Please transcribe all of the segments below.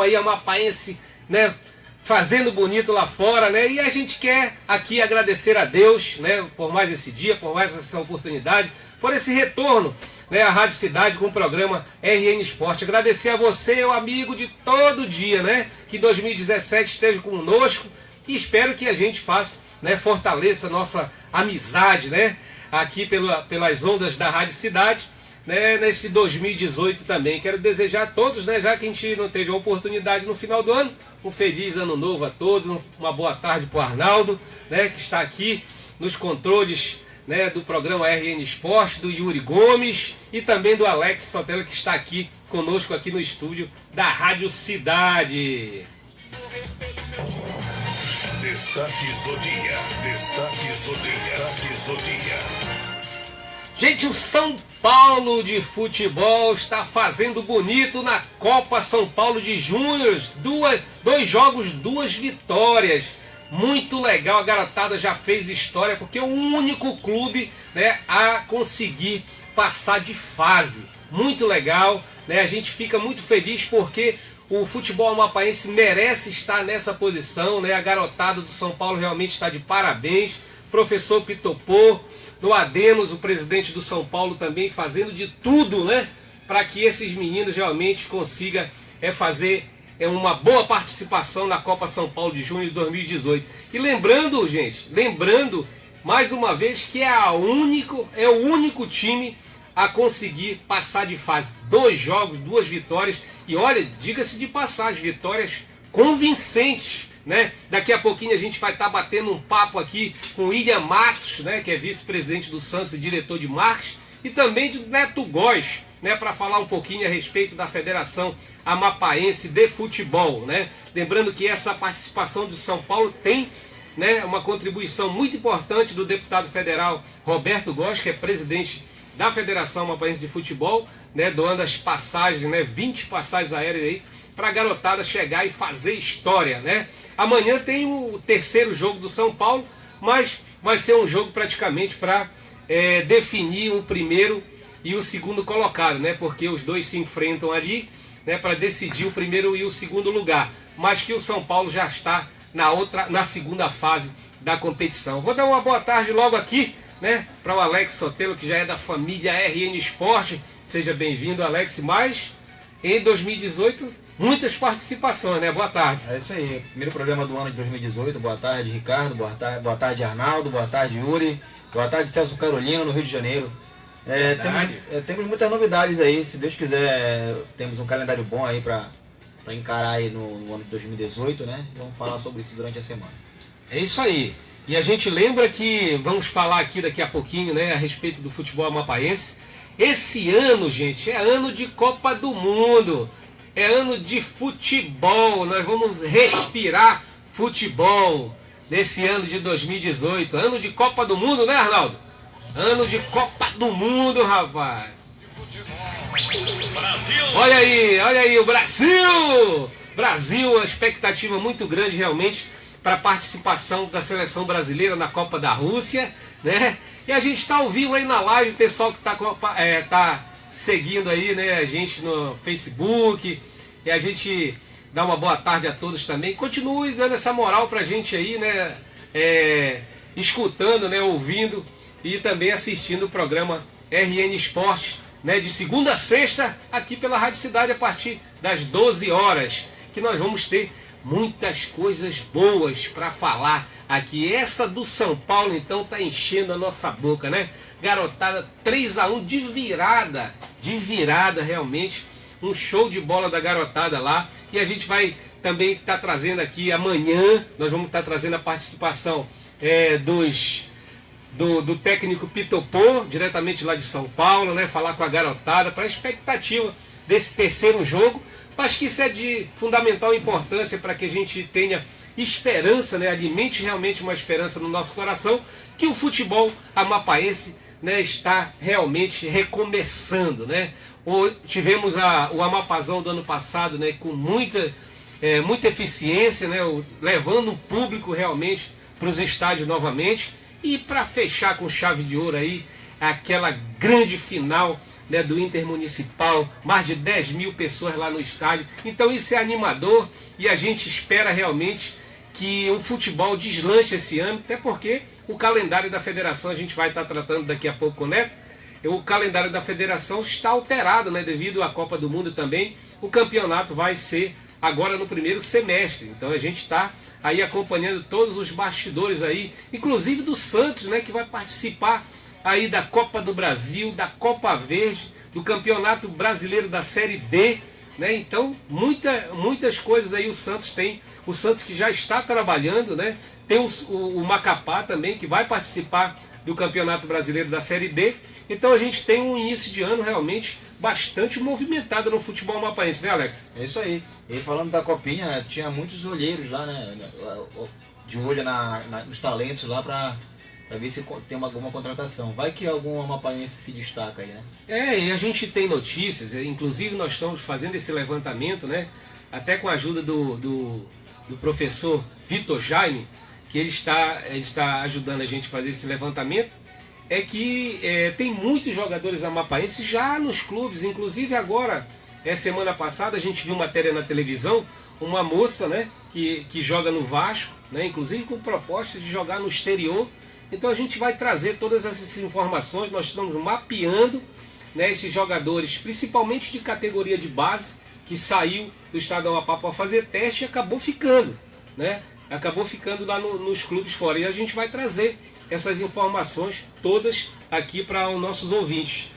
Aí amapaense, né, fazendo bonito lá fora, né? E a gente quer aqui agradecer a Deus, né, por mais esse dia, por mais essa oportunidade, por esse retorno, né, à Rádio Cidade com o programa RN Esporte. Agradecer a você, o amigo de todo dia, né, que 2017 esteve conosco, e espero que a gente faça, né, fortaleça a nossa amizade, né, aqui pelas ondas da Rádio Cidade, né, nesse 2018 também. Quero desejar a todos, né, já que a gente não teve a oportunidade no final do ano, um feliz ano novo a todos, uma boa tarde para o Arnaldo, né, que está aqui nos controles, né, do programa RN Esporte, do Yuri Gomes e também do Alex Sotelo, que está aqui conosco aqui no estúdio da Rádio Cidade. Destaques do dia, destaques do dia, destaques do dia. Gente, o São Paulo de futebol está fazendo bonito na Copa São Paulo de Júnior. Dois jogos, 2 vitórias. Muito legal, a garotada já fez história, porque é o único clube, né, a conseguir passar de fase. Muito legal, né? A gente fica muito feliz porque o futebol amapaense merece estar nessa posição, né? A garotada do São Paulo realmente está de parabéns. Professor Pitopô, do Adenos, o presidente do São Paulo, também fazendo de tudo, né, para que esses meninos realmente consigam fazer uma boa participação na Copa São Paulo de Junho de 2018. E lembrando, gente, mais uma vez que é o único time a conseguir passar de fase. 2 jogos, 2 vitórias, e olha, diga-se de passagem, vitórias convincentes, né? Daqui a pouquinho a gente vai estar batendo um papo aqui com o William Matos, né, que é vice-presidente do Santos e diretor de marketing, e também do Neto Góes, né, para falar um pouquinho a respeito da Federação Amapaense de Futebol, né? Lembrando que essa participação do São Paulo tem, né, uma contribuição muito importante do deputado federal Roberto Góes, que é presidente da Federação Amapaense de Futebol, né, doando as passagens, né, 20 passagens aéreas aí, para a garotada chegar e fazer história, né? Amanhã tem o 3º jogo do São Paulo, mas vai ser um jogo praticamente para definir o primeiro e o segundo colocado, né? Porque os dois se enfrentam ali, né, para decidir o primeiro e o segundo lugar. Mas que o São Paulo já está na segunda fase da competição. Vou dar uma boa tarde logo aqui, né, para o Alex Sotelo, que já é da família RN Esporte. Seja bem-vindo, Alex. Mas em 2018... muitas participações, né? Boa tarde. É isso aí. Primeiro programa do ano de 2018. Boa tarde, Ricardo. Boa tarde, Arnaldo. Boa tarde, Yuri. Boa tarde, Celso Carolina, no Rio de Janeiro. Temos muitas novidades aí. Se Deus quiser, temos um calendário bom aí para encarar aí no ano de 2018, né? Vamos falar sobre isso durante a semana. É isso aí. E a gente lembra que vamos falar aqui daqui a pouquinho, né, a respeito do futebol amapaense. Esse ano, gente, é ano de Copa do Mundo. É ano de futebol, nós vamos respirar futebol nesse ano de 2018. Ano de Copa do Mundo, né, Arnaldo? Ano de Copa do Mundo, rapaz. Brasil! Olha aí, o Brasil! Brasil, uma expectativa muito grande realmente para a participação da seleção brasileira na Copa da Rússia, né? E a gente está ao vivo aí na live, o pessoal que tá seguindo aí, né, a gente no Facebook, e a gente dá uma boa tarde a todos também. Continue dando essa moral pra gente aí, né, escutando, né, ouvindo e também assistindo o programa RN Esporte, né, de segunda a sexta, aqui pela Rádio Cidade, a partir das 12 horas, que nós vamos ter muitas coisas boas para falar aqui. Essa do São Paulo, então, tá enchendo a nossa boca, né? Garotada, 3-1 de virada realmente, um show de bola da garotada lá. E a gente vai também estar trazendo aqui amanhã, nós vamos estar trazendo a participação do técnico Pitopô, diretamente lá de São Paulo, né? Falar com a garotada para a expectativa desse 3º jogo. Acho que isso é de fundamental importância para que a gente tenha esperança, né? Alimente realmente uma esperança no nosso coração, que o futebol amapaense, né, está realmente recomeçando, né? Tivemos o Amapazão do ano passado, né, com muita eficiência, né, levando o público realmente para os estádios novamente. E para fechar com chave de ouro aí, aquela grande final né, do Intermunicipal, mais de 10 mil pessoas lá no estádio. Então isso é animador e a gente espera realmente que o futebol deslanche esse ano, até porque o calendário da federação, a gente vai estar tratando daqui a pouco, né? O calendário da federação está alterado, né, devido à Copa do Mundo também. O campeonato vai ser agora no primeiro semestre. Então a gente está aí acompanhando todos os bastidores aí, inclusive do Santos, né, que vai participar aí da Copa do Brasil, da Copa Verde, do Campeonato Brasileiro da Série D, né? Então muitas coisas aí o Santos tem. O Santos que já está trabalhando, né? Tem o Macapá também, que vai participar do Campeonato Brasileiro da Série D. Então a gente tem um início de ano realmente bastante movimentado no futebol mapaense, né, Alex? É isso aí. E falando da Copinha, tinha muitos olheiros lá, né? De olho nos talentos lá para ver se tem alguma contratação. Vai que algum amapaense se destaca aí, né? E a gente tem notícias, inclusive nós estamos fazendo esse levantamento, né? Até com a ajuda do professor Vitor Jaime, que ele está ajudando a gente a fazer esse levantamento, é que tem muitos jogadores amapaenses já nos clubes, inclusive agora, semana passada a gente viu matéria na televisão, uma moça, né, que joga no Vasco, né, inclusive com proposta de jogar no exterior. Então a gente vai trazer todas essas informações, nós estamos mapeando, né, esses jogadores, principalmente de categoria de base, que saiu do estado do Amapá para fazer teste e acabou ficando, né? Acabou ficando lá nos clubes fora. E a gente vai trazer essas informações todas aqui para os nossos ouvintes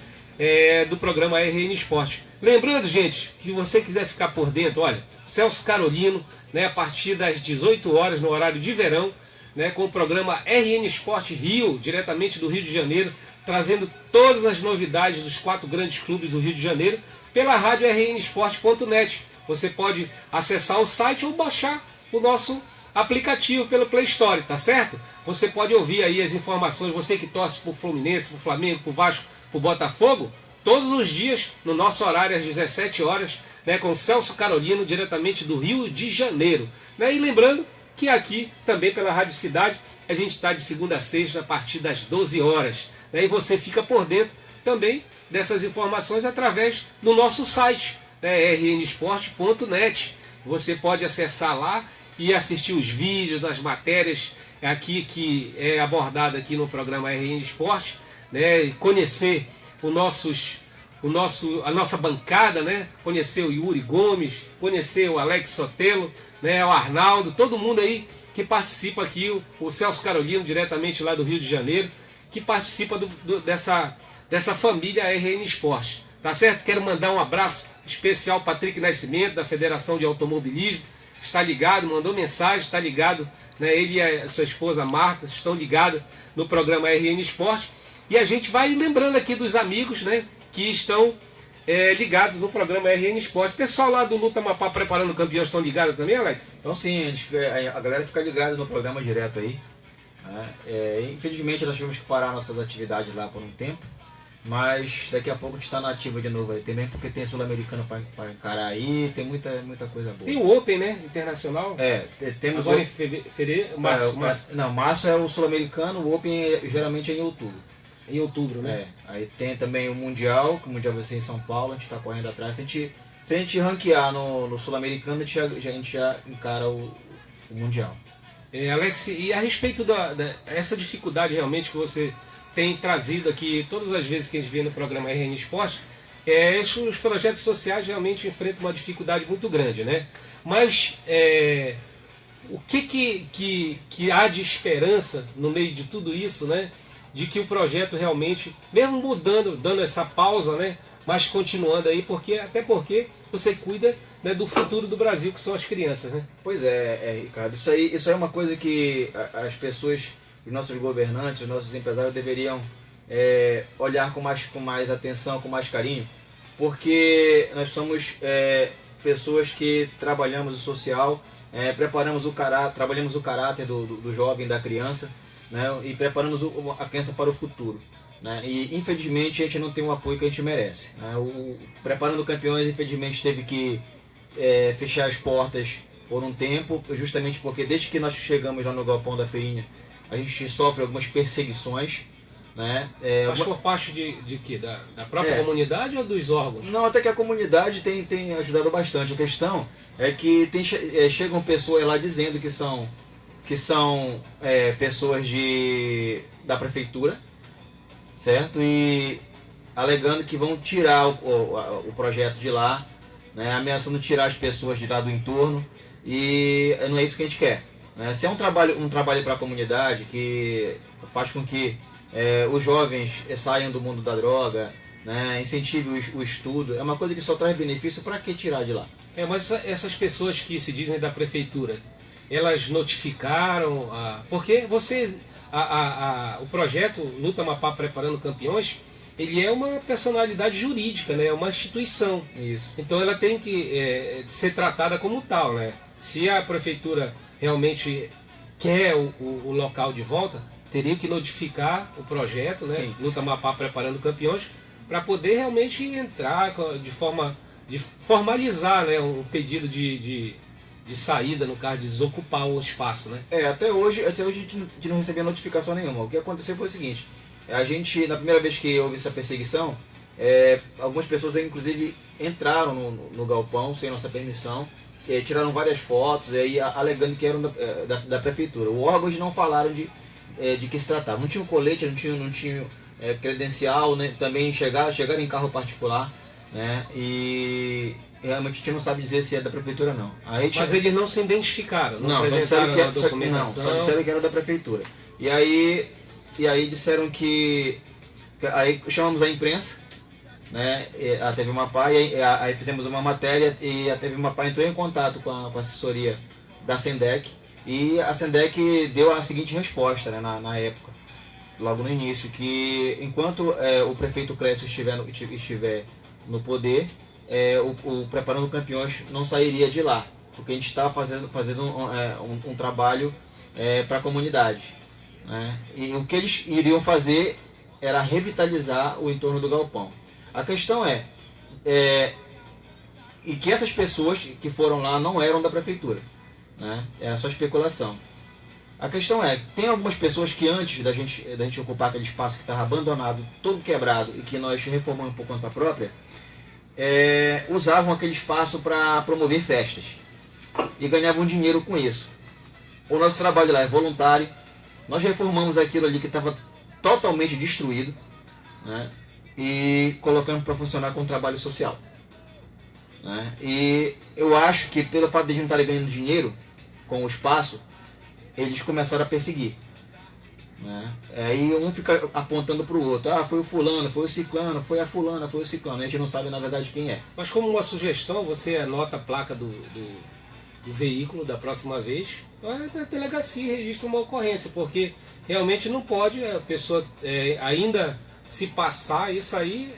do programa RN Esporte. Lembrando, gente, que se você quiser ficar por dentro, olha, Celso Carolino, né, a partir das 18 horas no horário de verão, né, com o programa RN Esporte Rio, diretamente do Rio de Janeiro, trazendo todas as novidades dos 4 grandes clubes do Rio de Janeiro, pela rádio rnesporte.net. Você pode acessar o site ou baixar o nosso aplicativo pelo Play Store, tá certo? Você pode ouvir aí as informações, você que torce pro Fluminense, pro Flamengo, pro Vasco, pro Botafogo, todos os dias no nosso horário às 17 horas, né, com Celso Carolino, diretamente do Rio de Janeiro, né? E lembrando que aqui também pela Rádio Cidade a gente está de segunda a sexta a partir das 12 horas, né? E você fica por dentro também dessas informações através do nosso site, né, rnesporte.net. Você pode acessar lá e assistir os vídeos das matérias aqui que é abordada aqui no programa RN Esporte, né, e conhecer a nossa bancada, né, conhecer o Yuri Gomes, conhecer o Alex Sotelo, né, o Arnaldo, todo mundo aí que participa aqui, o Celso Carolino, diretamente lá do Rio de Janeiro, que participa dessa família RN Esporte. Tá certo? Quero mandar um abraço especial ao Patrick Nascimento, da Federação de Automobilismo, está ligado, mandou mensagem, está ligado, né? Ele e a sua esposa Marta estão ligados no programa RN Esporte. E a gente vai lembrando aqui dos amigos, né, que estão ligados no programa RN Esporte. Pessoal lá do Luta Amapá Preparando o Campeão estão ligados também, Alex? Então sim, a galera fica ligada no programa direto aí. Infelizmente nós tivemos que parar nossas atividades lá por um tempo, mas daqui a pouco a gente está na ativa de novo aí também, porque tem Sul-Americano para encarar aí, tem muita coisa boa. Tem o Open, né? Internacional. Temos agora em fevereiro, março. Não, março é o Sul-Americano, o Open geralmente é em outubro. Em outubro, né? Aí tem também o Mundial, que o Mundial vai ser em São Paulo, a gente está correndo atrás. Se a gente ranquear no Sul-Americano, a gente já encara o Mundial. Alex, e a respeito essa dificuldade realmente que você tem trazido aqui todas as vezes que a gente vê no programa RN Esporte, os projetos sociais realmente enfrentam uma dificuldade muito grande, né? Mas o que há de esperança no meio de tudo isso, né? De que o projeto realmente, mesmo mudando, dando essa pausa, né? Mas continuando aí, até porque você cuida, né, do futuro do Brasil, que são as crianças, né? Pois Ricardo, isso aí é uma coisa que as pessoas, os nossos governantes, os nossos empresários deveriam olhar com mais atenção, com mais carinho, porque nós somos pessoas que trabalhamos o social, trabalhamos o caráter do jovem, da criança, né, e preparamos a criança para o futuro. Né? E infelizmente a gente não tem o apoio que a gente merece. Né? Preparando Campeões, infelizmente, teve que fechar as portas por um tempo, justamente porque desde que nós chegamos lá no galpão da feirinha, a gente sofre algumas perseguições, né? Mas por parte de quê? Da própria comunidade ou dos órgãos? Não, até que a comunidade tem ajudado bastante. A questão é que chegam pessoas lá dizendo que são pessoas da prefeitura, certo? E alegando que vão tirar o projeto de lá, né? Ameaçando tirar as pessoas de lá do entorno, e não é isso que a gente quer, né? Se é um trabalho para a comunidade que faz com que os jovens saiam do mundo da droga, né? Incentive o estudo, é uma coisa que só traz benefício. Para que tirar de lá? Mas essas pessoas que se dizem da prefeitura, elas notificaram, porque o projeto Luta Amapá Preparando Campeões, ele é uma personalidade jurídica, né? É uma instituição. Isso. Então ela tem que ser tratada como tal, né? Se a prefeitura realmente quer o local de volta, teria que notificar o projeto, né? Sim. Luta Amapá Preparando Campeões, para poder realmente entrar de formalizar, né? Um pedido de saída, no caso, de desocupar o espaço, né? Até hoje a gente não recebeu notificação nenhuma. O que aconteceu foi o seguinte: a gente, na primeira vez que houve essa perseguição, algumas pessoas inclusive entraram no galpão sem nossa permissão, tiraram várias fotos, alegando que eram da prefeitura. Os órgãos não falaram de que se tratava. Não tinha colete, não tinha credencial, né? Também chegaram em carro particular, né? E realmente a gente não sabe dizer se é da prefeitura ou não. Mas eles não se identificaram, não só apresentaram disseram a documentação. só disseram que era da prefeitura. E aí disseram que... Aí chamamos a imprensa, né? A TV Amapá, aí fizemos uma matéria, e a TV Amapá entrou em contato com a assessoria da Sendec, e a Sendec deu a seguinte resposta, né, na época, logo no início, que enquanto o prefeito Clécio estiver no poder, o Preparando Campeões não sairia de lá, porque a gente estava fazendo um trabalho para a comunidade, né? E o que eles iriam fazer era revitalizar o entorno do galpão. A questão e que essas pessoas que foram lá não eram da prefeitura, né? Era só especulação. A questão tem algumas pessoas que antes da gente ocupar aquele espaço que estava abandonado, todo quebrado, e que nós reformamos por conta própria, usavam aquele espaço para promover festas e ganhavam dinheiro com isso. O nosso trabalho lá é voluntário. Nós reformamos aquilo ali que estava totalmente destruído, né? E colocamos para funcionar com trabalho social, né? E eu acho que pelo fato de não estarem ganhando dinheiro com o espaço, eles começaram a perseguir, né? Aí um fica apontando para o outro: foi o fulano, foi o ciclano, foi a fulana, foi o ciclano. A gente não sabe na verdade quem é. Mas como uma sugestão, você anota a placa do veículo da próxima vez, vai na delegacia e registra uma ocorrência, porque realmente não pode a pessoa ainda se passar isso aí,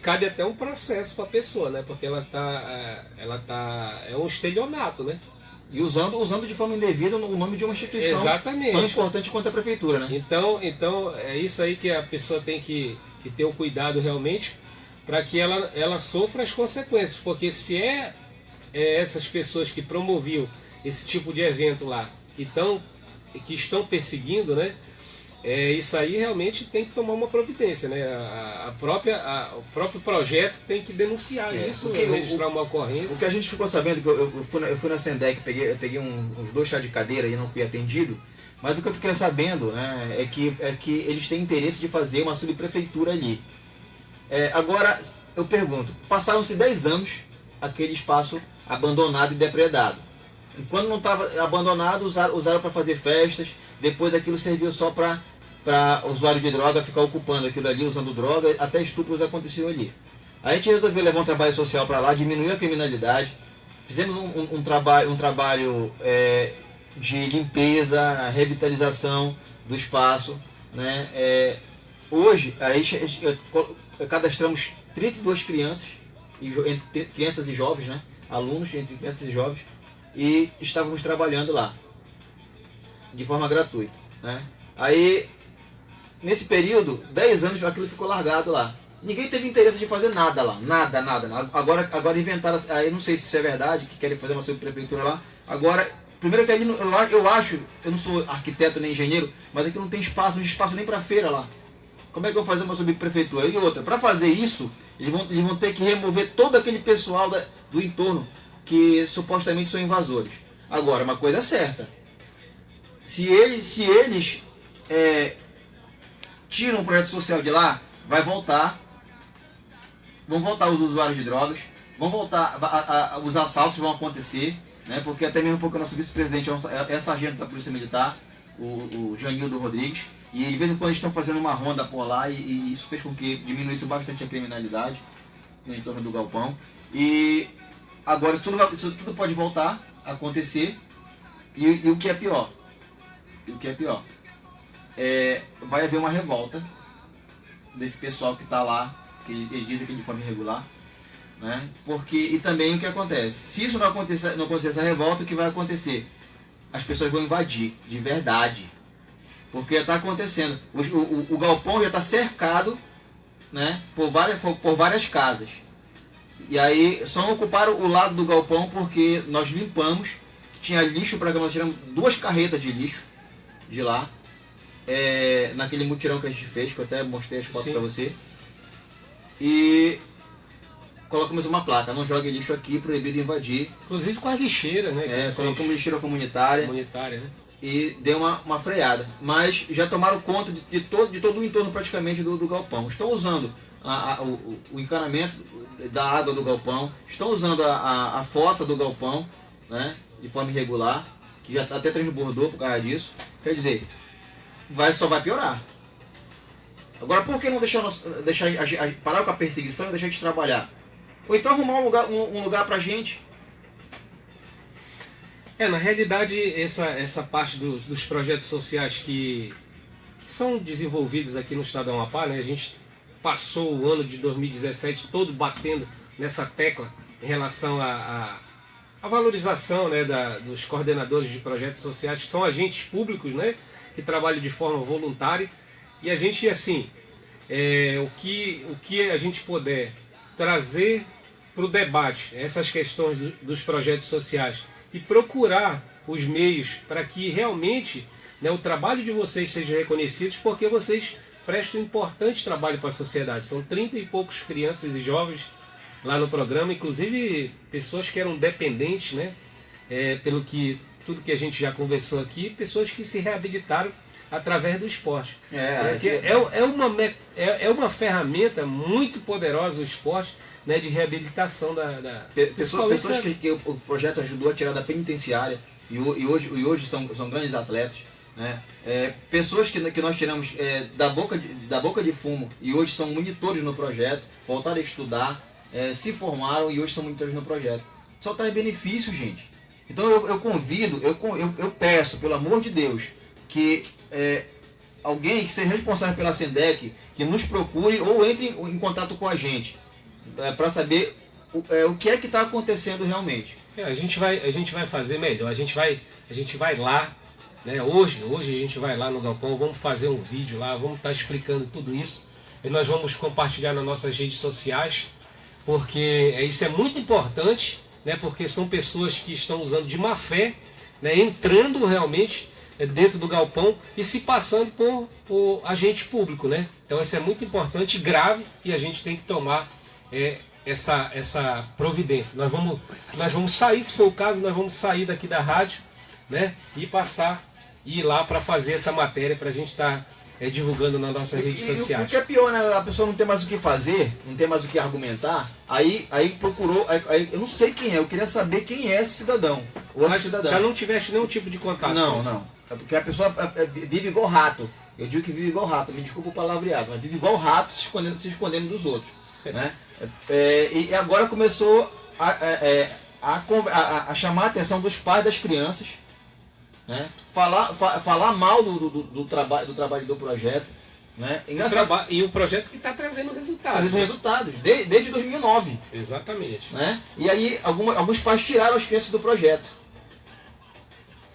cabe até um processo para a pessoa, né? Porque ela é um estelionato, né? E usando de forma indevida o nome de uma instituição. Exatamente. Tão importante quanto a prefeitura, né? Então é isso aí que a pessoa tem que ter o cuidado realmente, para que ela sofra as consequências, porque se essas pessoas que promoviam esse tipo de evento lá que estão perseguindo, né? Isso aí realmente tem que tomar uma providência, né? O próprio projeto tem que denunciar isso, registrar uma ocorrência. O que a gente ficou sabendo, que eu fui na Sendec, peguei uns 2 chás de cadeira e não fui atendido, mas o que eu fiquei sabendo, né, é que eles têm interesse de fazer uma subprefeitura ali. Agora, eu pergunto, passaram-se 10 anos aquele espaço abandonado e depredado. Enquanto não estava abandonado, usaram para fazer festas. Depois aquilo serviu só para usuário de droga ficar ocupando aquilo ali, usando droga. Até estupros aconteciam ali. A gente resolveu levar um trabalho social para lá, diminuir a criminalidade. Fizemos um trabalho de limpeza, revitalização do espaço, né? Hoje, aí cadastramos 32 crianças, entre crianças e jovens, né? Alunos entre crianças e jovens, e estávamos trabalhando lá de forma gratuita, né? Aí, nesse período, 10 anos, aquilo ficou largado lá. Ninguém teve interesse de fazer nada lá, nada. Agora inventaram, aí não sei se isso é verdade, que querem fazer uma subprefeitura lá. Agora Primeiro que ali, eu acho, eu não sou arquiteto nem engenheiro, mas aqui não tem espaço, nem para feira lá. Como é que eu vou fazer uma subprefeitura? E outra, para fazer isso, eles vão ter que remover todo aquele pessoal do entorno que supostamente são invasores. Agora, uma coisa é certa, se eles tiram o projeto social de lá, vão voltar os usuários de drogas, vão voltar, os assaltos vão acontecer, né? Porque até mesmo porque o nosso vice-presidente é sargento da Polícia Militar, o Janildo Rodrigues, e de vez em quando eles estão fazendo uma ronda por lá, e isso fez com que diminuísse bastante a criminalidade no entorno do galpão. E agora isso tudo pode voltar a acontecer, e o que é pior, vai haver uma revolta desse pessoal que está lá, que eles dizem que é de forma irregular, né? E também o que acontece, se isso não acontecer essa revolta, o que vai acontecer? As pessoas vão invadir, de verdade, porque está acontecendo, o galpão já está cercado, né, por várias casas, e aí só não ocuparam o lado do galpão porque nós limpamos, tinha lixo para cá, nós tiramos 2 carretas de lixo de lá, naquele mutirão que a gente fez, que eu até mostrei as fotos para você, e colocamos uma placa, não jogue lixo aqui, proibido invadir. Inclusive com a lixeira, né? Colocamos lixeira comunitária, né? E deu uma freada. Mas já tomaram conta de todo o entorno praticamente do galpão. Estão usando o encanamento da água do galpão, estão usando a fossa do galpão, né, de forma irregular, que já até transbordou por causa disso. Quer dizer, só vai piorar. Agora, por que não parar com a perseguição e deixar de trabalhar? Ou então arrumar um lugar pra gente. Na realidade, essa parte dos projetos sociais que são desenvolvidos aqui no estado do Amapá, né? A gente passou o ano de 2017 todo batendo nessa tecla em relação à valorização, né, dos coordenadores de projetos sociais, que são agentes públicos, né, que trabalham de forma voluntária. E a gente, assim, o que a gente puder trazer para o debate essas questões dos projetos sociais e procurar os meios para que realmente, né, o trabalho de vocês seja reconhecido, porque vocês prestam um importante trabalho para a sociedade. São 30 e poucos crianças e jovens lá no programa, inclusive pessoas que eram dependentes, né, tudo que a gente já conversou aqui, pessoas que se reabilitaram através do esporte. É uma ferramenta muito poderosa o esporte, né, de reabilitação pessoas que o projeto ajudou a tirar da penitenciária e hoje são grandes atletas, né? Pessoas que nós tiramos da boca de fumo e hoje são monitores no projeto, voltaram a estudar, se formaram e hoje são monitores no projeto. Só traz benefício, gente. Então eu convido, eu peço, pelo amor de Deus, que alguém que seja responsável pela SENDEC, que nos procure ou entre em contato com a gente, para saber o que é que está acontecendo realmente. A gente vai fazer melhor, a gente vai lá, né? Hoje a gente vai lá no galpão, vamos fazer um vídeo lá, vamos estar explicando tudo isso, e nós vamos compartilhar nas nossas redes sociais, porque isso é muito importante, né? Porque são pessoas que estão usando de má fé, né? Entrando realmente dentro do galpão e se passando por agente público, né? Então isso é muito importante, grave, e a gente tem que tomar essa providência. Nós vamos sair, se for o caso, nós vamos sair daqui da rádio, né, e ir lá para fazer essa matéria, para a gente estar divulgando nas nossas redes sociais. O que é pior, né? A pessoa não tem mais o que fazer, não tem mais o que argumentar, aí procurou, eu não sei quem é, eu queria saber quem é esse cidadão. Mas já não tivesse nenhum tipo de contato? Não. É porque a pessoa vive igual rato. Eu digo que vive igual rato, me desculpa o palavreado, mas vive igual rato se escondendo dos outros. Né? E agora começou a chamar a atenção dos pais das crianças, né? Falar mal do trabalho do projeto, né? E o projeto que está trazendo resultados. Desde 2009. Exatamente. Né? E aí alguns pais tiraram as crianças do projeto.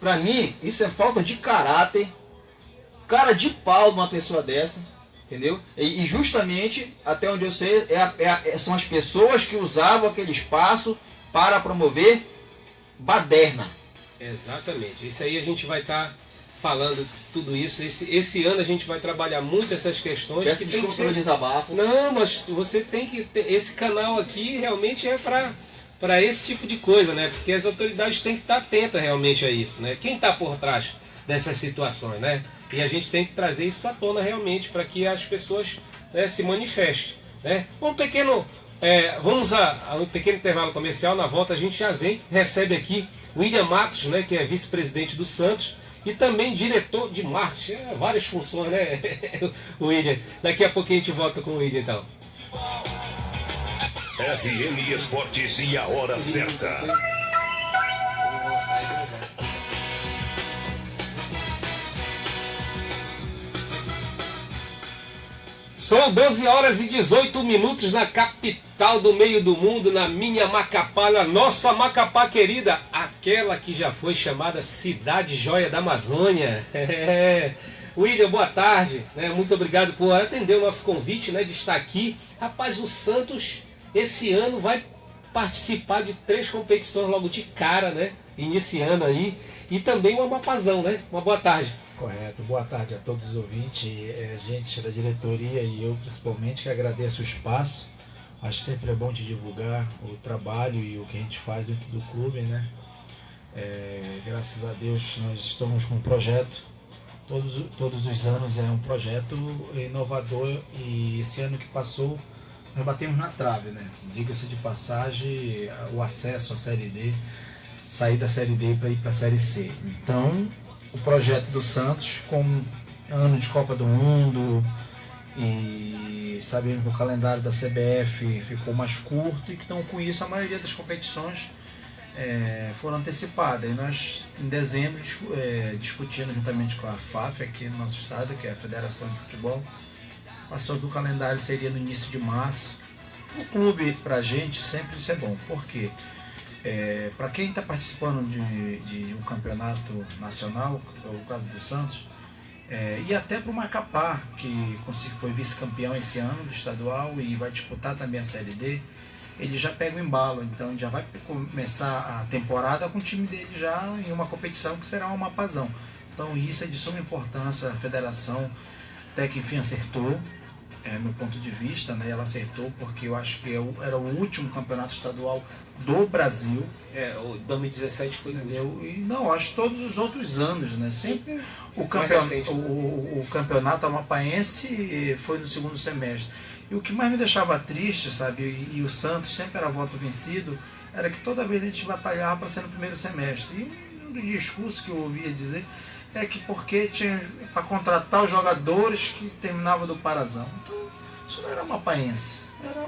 Para mim, isso é falta de caráter, cara de pau de uma pessoa dessa. Entendeu? E justamente, até onde eu sei, são as pessoas que usavam aquele espaço para promover baderna. Exatamente. Isso aí a gente vai estar falando tudo isso. Esse ano a gente vai trabalhar muito essas questões. Peço desculpa pelo desabafo. Não, mas você tem que ter... Esse canal aqui realmente é para esse tipo de coisa, né? Porque as autoridades têm que estar atentas realmente a isso, né? Quem está por trás dessas situações, né? E a gente tem que trazer isso à tona realmente para que as pessoas, né, se manifestem, né? Vamos a um pequeno intervalo comercial. Na volta a gente já recebe aqui o William Matos, né, que é vice-presidente do Santos e também diretor de marketing, várias funções, né, o William. Daqui a pouquinho a gente volta com o William, então. RN Esportes e a hora certa. São 12 horas e 18 minutos na capital do meio do mundo, na minha Macapá, na nossa Macapá querida, aquela que já foi chamada Cidade Joia da Amazônia. William, boa tarde, né? Muito obrigado por atender o nosso convite, né, de estar aqui. Rapaz, o Santos esse ano vai participar de 3 competições logo de cara, né? Iniciando aí. E também o Amapazão, né? Uma boa tarde. Correto, boa tarde a todos os ouvintes, gente da diretoria e eu principalmente, que agradeço o espaço. Acho que sempre é bom de divulgar o trabalho e o que a gente faz dentro do clube, né? Graças a Deus nós estamos com um projeto, todos os anos é um projeto inovador, e esse ano que passou nós batemos na trave, né? Diga-se de passagem, o acesso à Série D, sair da Série D para ir para a Série C. Então, o projeto do Santos, com ano de Copa do Mundo, e sabendo que o calendário da CBF ficou mais curto, e que então com isso a maioria das competições foram antecipadas. E nós, em dezembro, discutindo juntamente com a FAF aqui no nosso estado, que é a Federação de Futebol, passou que o calendário seria no início de março. O clube, para a gente, sempre isso é bom. Por quê? Para quem está participando de um campeonato nacional, o caso do Santos, e até para o Macapá, que foi vice-campeão esse ano do estadual e vai disputar também a Série D, ele já pega o embalo, então já vai começar a temporada com o time dele já em uma competição que será um Amapazão. Então isso é de suma importância. A federação até que enfim acertou, meu ponto de vista, né? Ela acertou porque eu acho que era o último campeonato estadual do Brasil. O 2017 foi o último. E não, acho que todos os outros anos, né? Sempre o campeonato amapaense foi no segundo semestre. E o que mais me deixava triste, sabe, e o Santos sempre era voto vencido, era que toda vez a gente batalhava para ser no primeiro semestre. E um dos discursos que eu ouvia dizer é que porque tinha para contratar os jogadores que terminavam do Parazão. Então, isso não era amapaense, era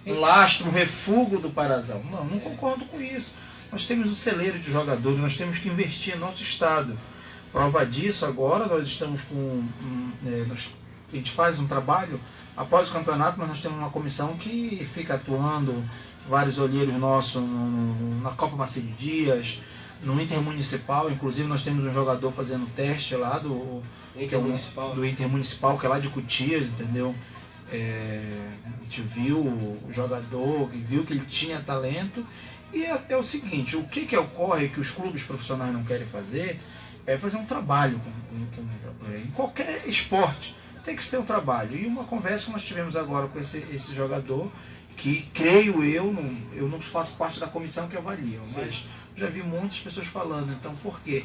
um lastro, um refúgio do Parazão. Não concordo com isso. Nós temos um celeiro de jogadores, nós temos que investir em nosso estado. Prova disso, agora nós estamos com... a gente faz um trabalho após o campeonato, mas nós temos uma comissão que fica atuando, vários olheiros nossos na Copa Marcílio Dias, no Intermunicipal. Inclusive nós temos um jogador fazendo teste lá do Intermunicipal, que é lá de Cotias, entendeu? A gente viu o jogador, viu que ele tinha talento. E é o seguinte, o que ocorre que os clubes profissionais não querem fazer é fazer um trabalho em qualquer esporte. Tem que se ter um trabalho. E uma conversa que nós tivemos agora com esse jogador, que creio eu não faço parte da comissão que avalia, mas já vi muitas pessoas falando. Então, por quê?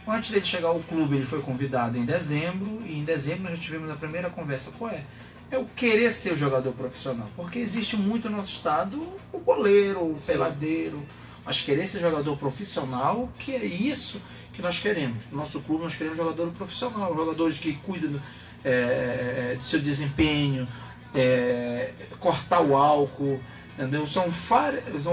Antes dele chegar ao clube, ele foi convidado em dezembro, e em dezembro nós já tivemos a primeira conversa. Qual é? É o querer ser o jogador profissional, porque existe muito no nosso estado o boleiro, o peladeiro, mas querer ser jogador profissional, que é isso que nós queremos. No nosso clube nós queremos jogador profissional, jogadores que cuidam do seu desempenho, cortar o álcool, entendeu? São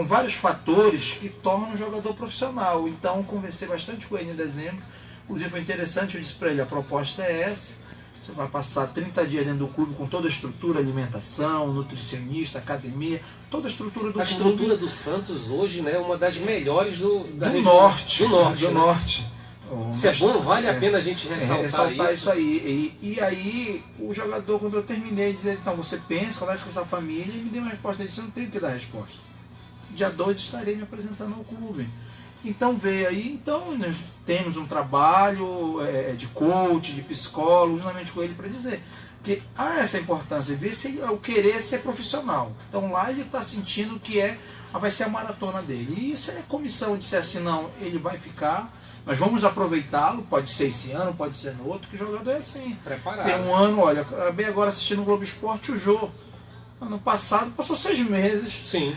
vários fatores que tornam o jogador profissional. Então conversei bastante com ele em dezembro, inclusive foi interessante, eu disse para ele, a proposta é essa. Você vai passar 30 dias dentro do clube com toda a estrutura, alimentação, nutricionista, academia, toda a estrutura do clube. A estrutura do Santos hoje, né, é uma das melhores do norte. Isso é bom, vale a pena a gente ressaltar isso aí. E aí, o jogador, quando eu terminei, dizer, então você pensa, conversa com a sua família, e me deu uma resposta. Ele disse, eu não tenho que dar resposta. Dia 2 estarei me apresentando ao clube. Então veio aí, então nós temos um trabalho de coach, de psicólogo, justamente com ele para dizer que há essa importância, ver se o querer ser profissional. Então lá ele está sentindo que vai ser a maratona dele. E isso é comissão, disser assim, não, ele vai ficar, nós vamos aproveitá-lo, pode ser esse ano, pode ser no outro, que o jogador é assim. Preparado. Tem um ano, olha, acabei agora assistindo o Globo Esporte, o Jô. Ano passado passou 6 meses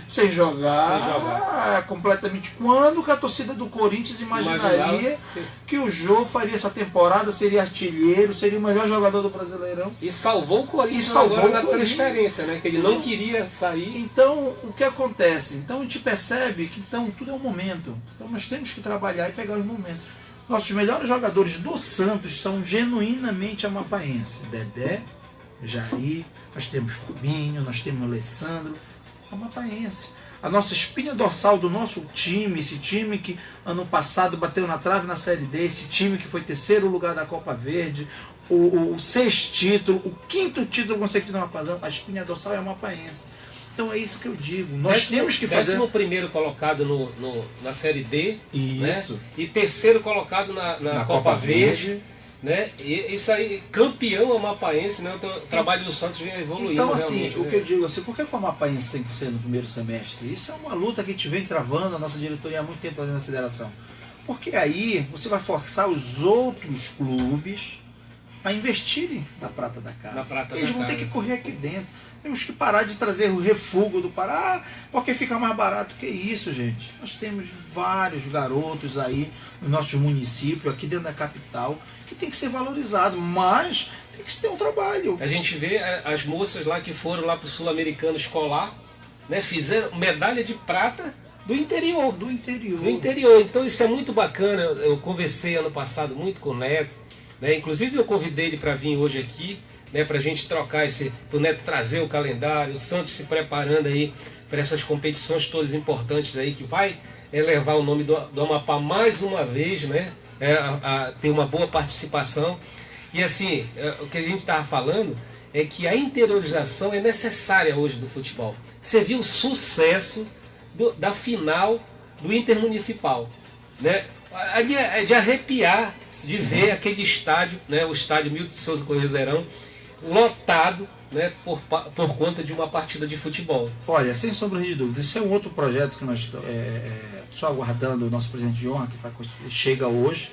sem jogar, completamente. Quando que a torcida do Corinthians imaginaria que o Jô faria essa temporada, seria artilheiro, seria o melhor jogador do Brasileirão? E salvou o Corinthians agora na transferência, né? Que ele não queria sair. Então, o que acontece? Então a gente percebe que tudo é um momento. Então nós temos que trabalhar e pegar os momentos. Nossos melhores jogadores do Santos são genuinamente amapaenses. Dedé, Jair, nós temos Fabinho, nós temos Alessandro, amapaense. A nossa espinha dorsal do nosso time, esse time que ano passado bateu na trave na Série D, esse time que foi 3º lugar da Copa Verde, o 6º título, o 5º título consecutivo da Amapazão, a espinha dorsal é amapaense. Então é isso que eu digo. Nós temos que fazer. 11º colocado na Série D, isso. Né? E 3º colocado na Copa Verde. Né? E isso aí, campeão amapaense, né? O trabalho do Santos vem evoluindo. Então, assim, né? o que eu digo assim, por que o amapaense tem que ser no primeiro semestre? Isso é uma luta que a gente vem travando, a nossa diretoria há muito tempo dentro da federação. Porque aí você vai forçar os outros clubes a investirem na prata da casa. Eles vão ter que correr aqui dentro. Temos que parar de trazer o refúgio do Pará, porque fica mais barato que isso, gente. Nós temos vários garotos aí nos nossos municípios, aqui dentro da capital, que tem que ser valorizado, mas tem que ter um trabalho. A gente vê as moças lá que foram lá para o Sul-Americano escolar, né, fizeram medalha de prata do interior. Do interior. Do interior. Então isso é muito bacana. Eu conversei ano passado muito com o Neto, né? Inclusive eu convidei ele para vir hoje aqui, né, para a gente trocar para o Neto trazer o calendário, o Santos se preparando aí para essas competições todas importantes aí, que vai levar o nome do Amapá mais uma vez, né, a ter uma boa participação. E assim, o que a gente estava falando é que a interiorização é necessária hoje do futebol. Você viu o sucesso da final do Intermunicipal, né? É de arrepiar de ver aquele estádio, né, o estádio Milton de Souza Correzerão, lotado, né, por conta de uma partida de futebol. Olha, sem sombra de dúvida, esse é um outro projeto que nós só aguardando o nosso presidente de honra, que chega hoje,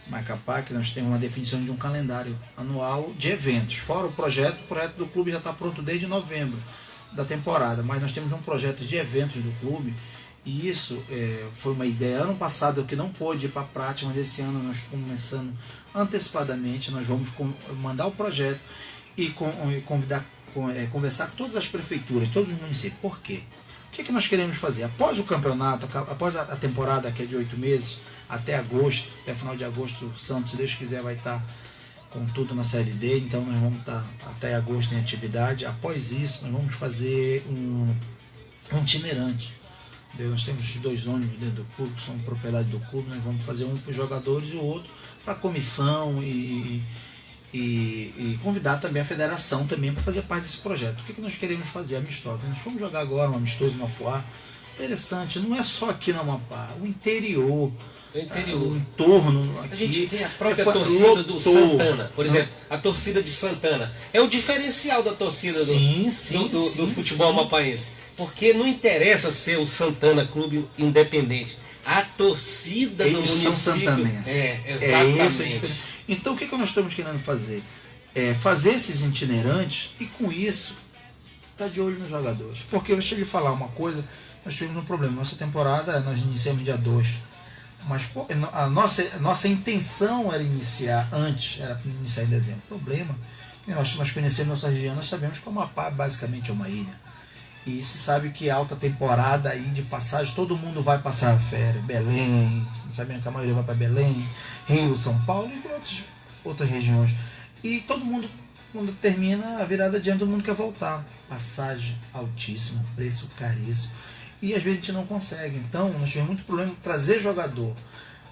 Macapá, que nós temos uma definição de um calendário anual de eventos. Fora o projeto do clube já está pronto desde novembro da temporada, mas nós temos um projeto de eventos do clube, e isso foi uma ideia ano passado que não pôde ir para a prática, mas esse ano nós começando antecipadamente, nós vamos mandar o projeto e conversar com todas as prefeituras, todos os municípios. Por quê? O que nós queremos fazer? Após o campeonato, após a temporada que é de 8 meses, até agosto, até final de agosto, o Santos, se Deus quiser, vai estar com tudo na Série D, então nós vamos estar até agosto em atividade. Após isso, nós vamos fazer um itinerante. Nós temos 2 ônibus dentro do clube, que são propriedade do clube, nós vamos fazer um para os jogadores e o outro para a comissão e convidar também a federação também para fazer parte desse projeto. O que nós queremos fazer? Amistoso. Nós vamos jogar agora um amistoso no Afuá. Interessante, não é só aqui na Amapá, o interior, o entorno aqui. A gente vê a própria torcida do Santana, por exemplo, a torcida de Santana. É o diferencial da torcida do futebol amapaense. Porque não interessa ser o Santana Clube Independente. A torcida do município são santanenses. Exatamente. Então o que nós estamos querendo fazer? Fazer esses itinerantes e com isso estar de olho nos jogadores. Porque deixa eu lhe falar uma coisa, nós tivemos um problema. Nossa temporada nós iniciamos dia 2. Mas a nossa intenção era iniciar antes, era iniciar em dezembro. O problema, nós conhecemos nossa região, nós sabemos que o Amapá basicamente é uma ilha. E se sabe que alta temporada aí de passagem, todo mundo vai passar férias. Belém, sabemos que a maioria vai para Belém, Rio, São Paulo e outras regiões. E todo mundo, quando termina a virada de ano, todo mundo quer voltar. Passagem altíssima, preço caríssimo. E às vezes a gente não consegue. Então, nós tivemos muito problema em trazer jogador.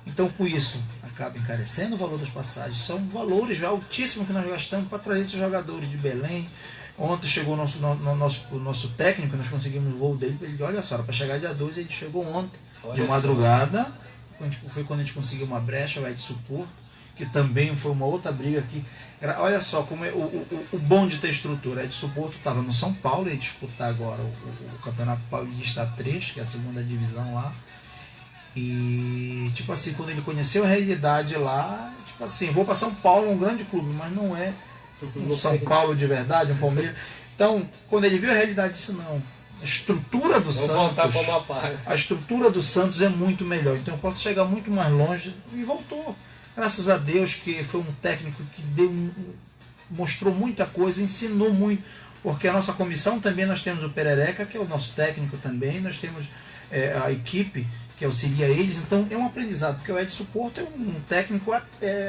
Então, com isso, acaba encarecendo o valor das passagens. São valores já altíssimos que nós gastamos para trazer esses jogadores de Belém. Ontem chegou o nosso técnico, nós conseguimos o voo dele. Ele olha só, para chegar dia 2, ele chegou ontem. de madrugada. Foi quando a gente conseguiu uma brecha, o Edson Porto, que também foi uma outra briga que... Olha só como é o bom de ter estrutura. Edson Porto estava no São Paulo, ia disputar agora o Campeonato Paulista 3, que é a segunda divisão lá. E, tipo assim, quando ele conheceu a realidade lá, tipo assim, vou para São Paulo, um grande clube, mas não é um São Paulo de verdade, um Palmeiras. Então, quando ele viu a realidade, disse, não, a estrutura do Santos, a estrutura do Santos é muito melhor, então eu posso chegar muito mais longe, e voltou. Graças a Deus que foi um técnico que mostrou muita coisa, ensinou muito, porque a nossa comissão também, nós temos o Perereca, que é o nosso técnico também, nós temos a equipe que auxilia eles, então é um aprendizado, porque o Edson Porto é um técnico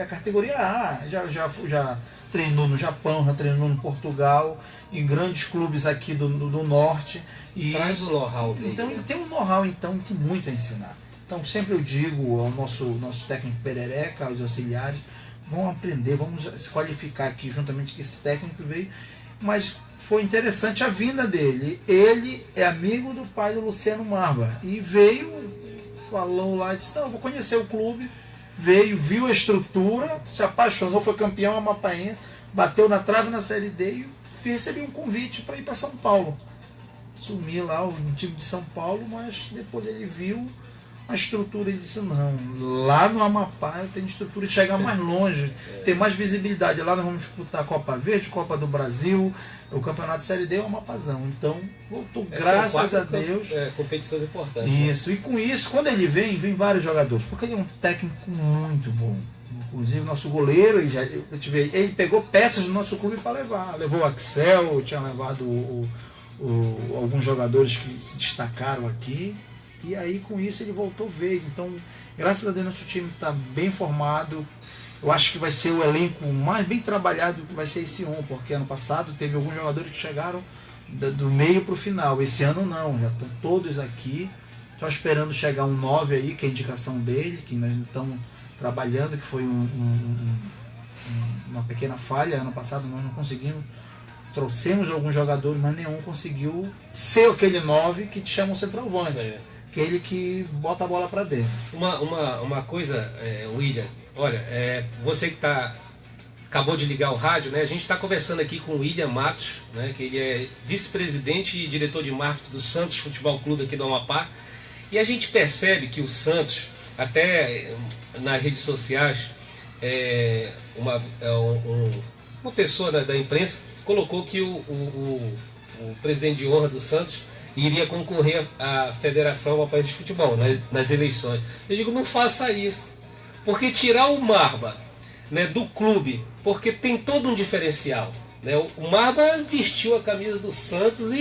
categoria A, já treinou no Japão, já treinou no Portugal, em grandes clubes aqui do norte. E traz o know-how dele. Então ele tem um know-how, então tem muito a ensinar. Então sempre eu digo ao nosso técnico Perereca, aos auxiliares, vão aprender, vamos se qualificar aqui juntamente com esse técnico veio, mas foi interessante a vinda dele. Ele é amigo do pai do Luciano Marba e veio, falou lá, disse, não, vou conhecer o clube, veio, viu a estrutura, se apaixonou, foi campeão amapaense, bateu na trave na Série D e recebeu um convite para ir para São Paulo. Assumir lá o time de São Paulo, mas depois ele viu a estrutura e disse, não, lá no Amapá eu tenho estrutura de chegar mais longe, ter mais visibilidade. Lá nós vamos disputar a Copa Verde, Copa do Brasil, o Campeonato de Série D é um Amapazão. Então, voltou, graças a Deus. Competições importantes. Isso, né? E com isso, quando ele vem vários jogadores, porque ele é um técnico muito bom. Inclusive, nosso goleiro, ele pegou peças do nosso clube para levar. Levou o Axel, tinha levado alguns jogadores que se destacaram aqui. E aí, com isso, ele voltou veio. Então, graças a Deus, nosso time está bem formado. Eu acho que vai ser o elenco mais bem trabalhado que vai ser esse ano, porque ano passado teve alguns jogadores que chegaram do meio para o final. Esse ano não, já estão todos aqui. Só esperando chegar um 9 aí, que é a indicação dele, que nós estamos trabalhando, que foi uma pequena falha. Ano passado nós não conseguimos. Trouxemos alguns jogadores, mas nenhum conseguiu ser aquele 9 que te chama o centroavante. Aquele que bota a bola para dentro. Uma coisa, William, olha, você que acabou de ligar o rádio, né? A gente está conversando aqui com o William Matos, né? Que ele é vice-presidente e diretor de marketing do Santos Futebol Clube aqui do Amapá. E a gente percebe que o Santos, até nas redes sociais, uma pessoa da imprensa colocou que o presidente de honra do Santos iria concorrer à Federação Amapaense de Futebol nas eleições. Eu digo, não faça isso, porque tirar o Marba, né, do clube, porque tem todo um diferencial, né? O Marba vestiu a camisa do Santos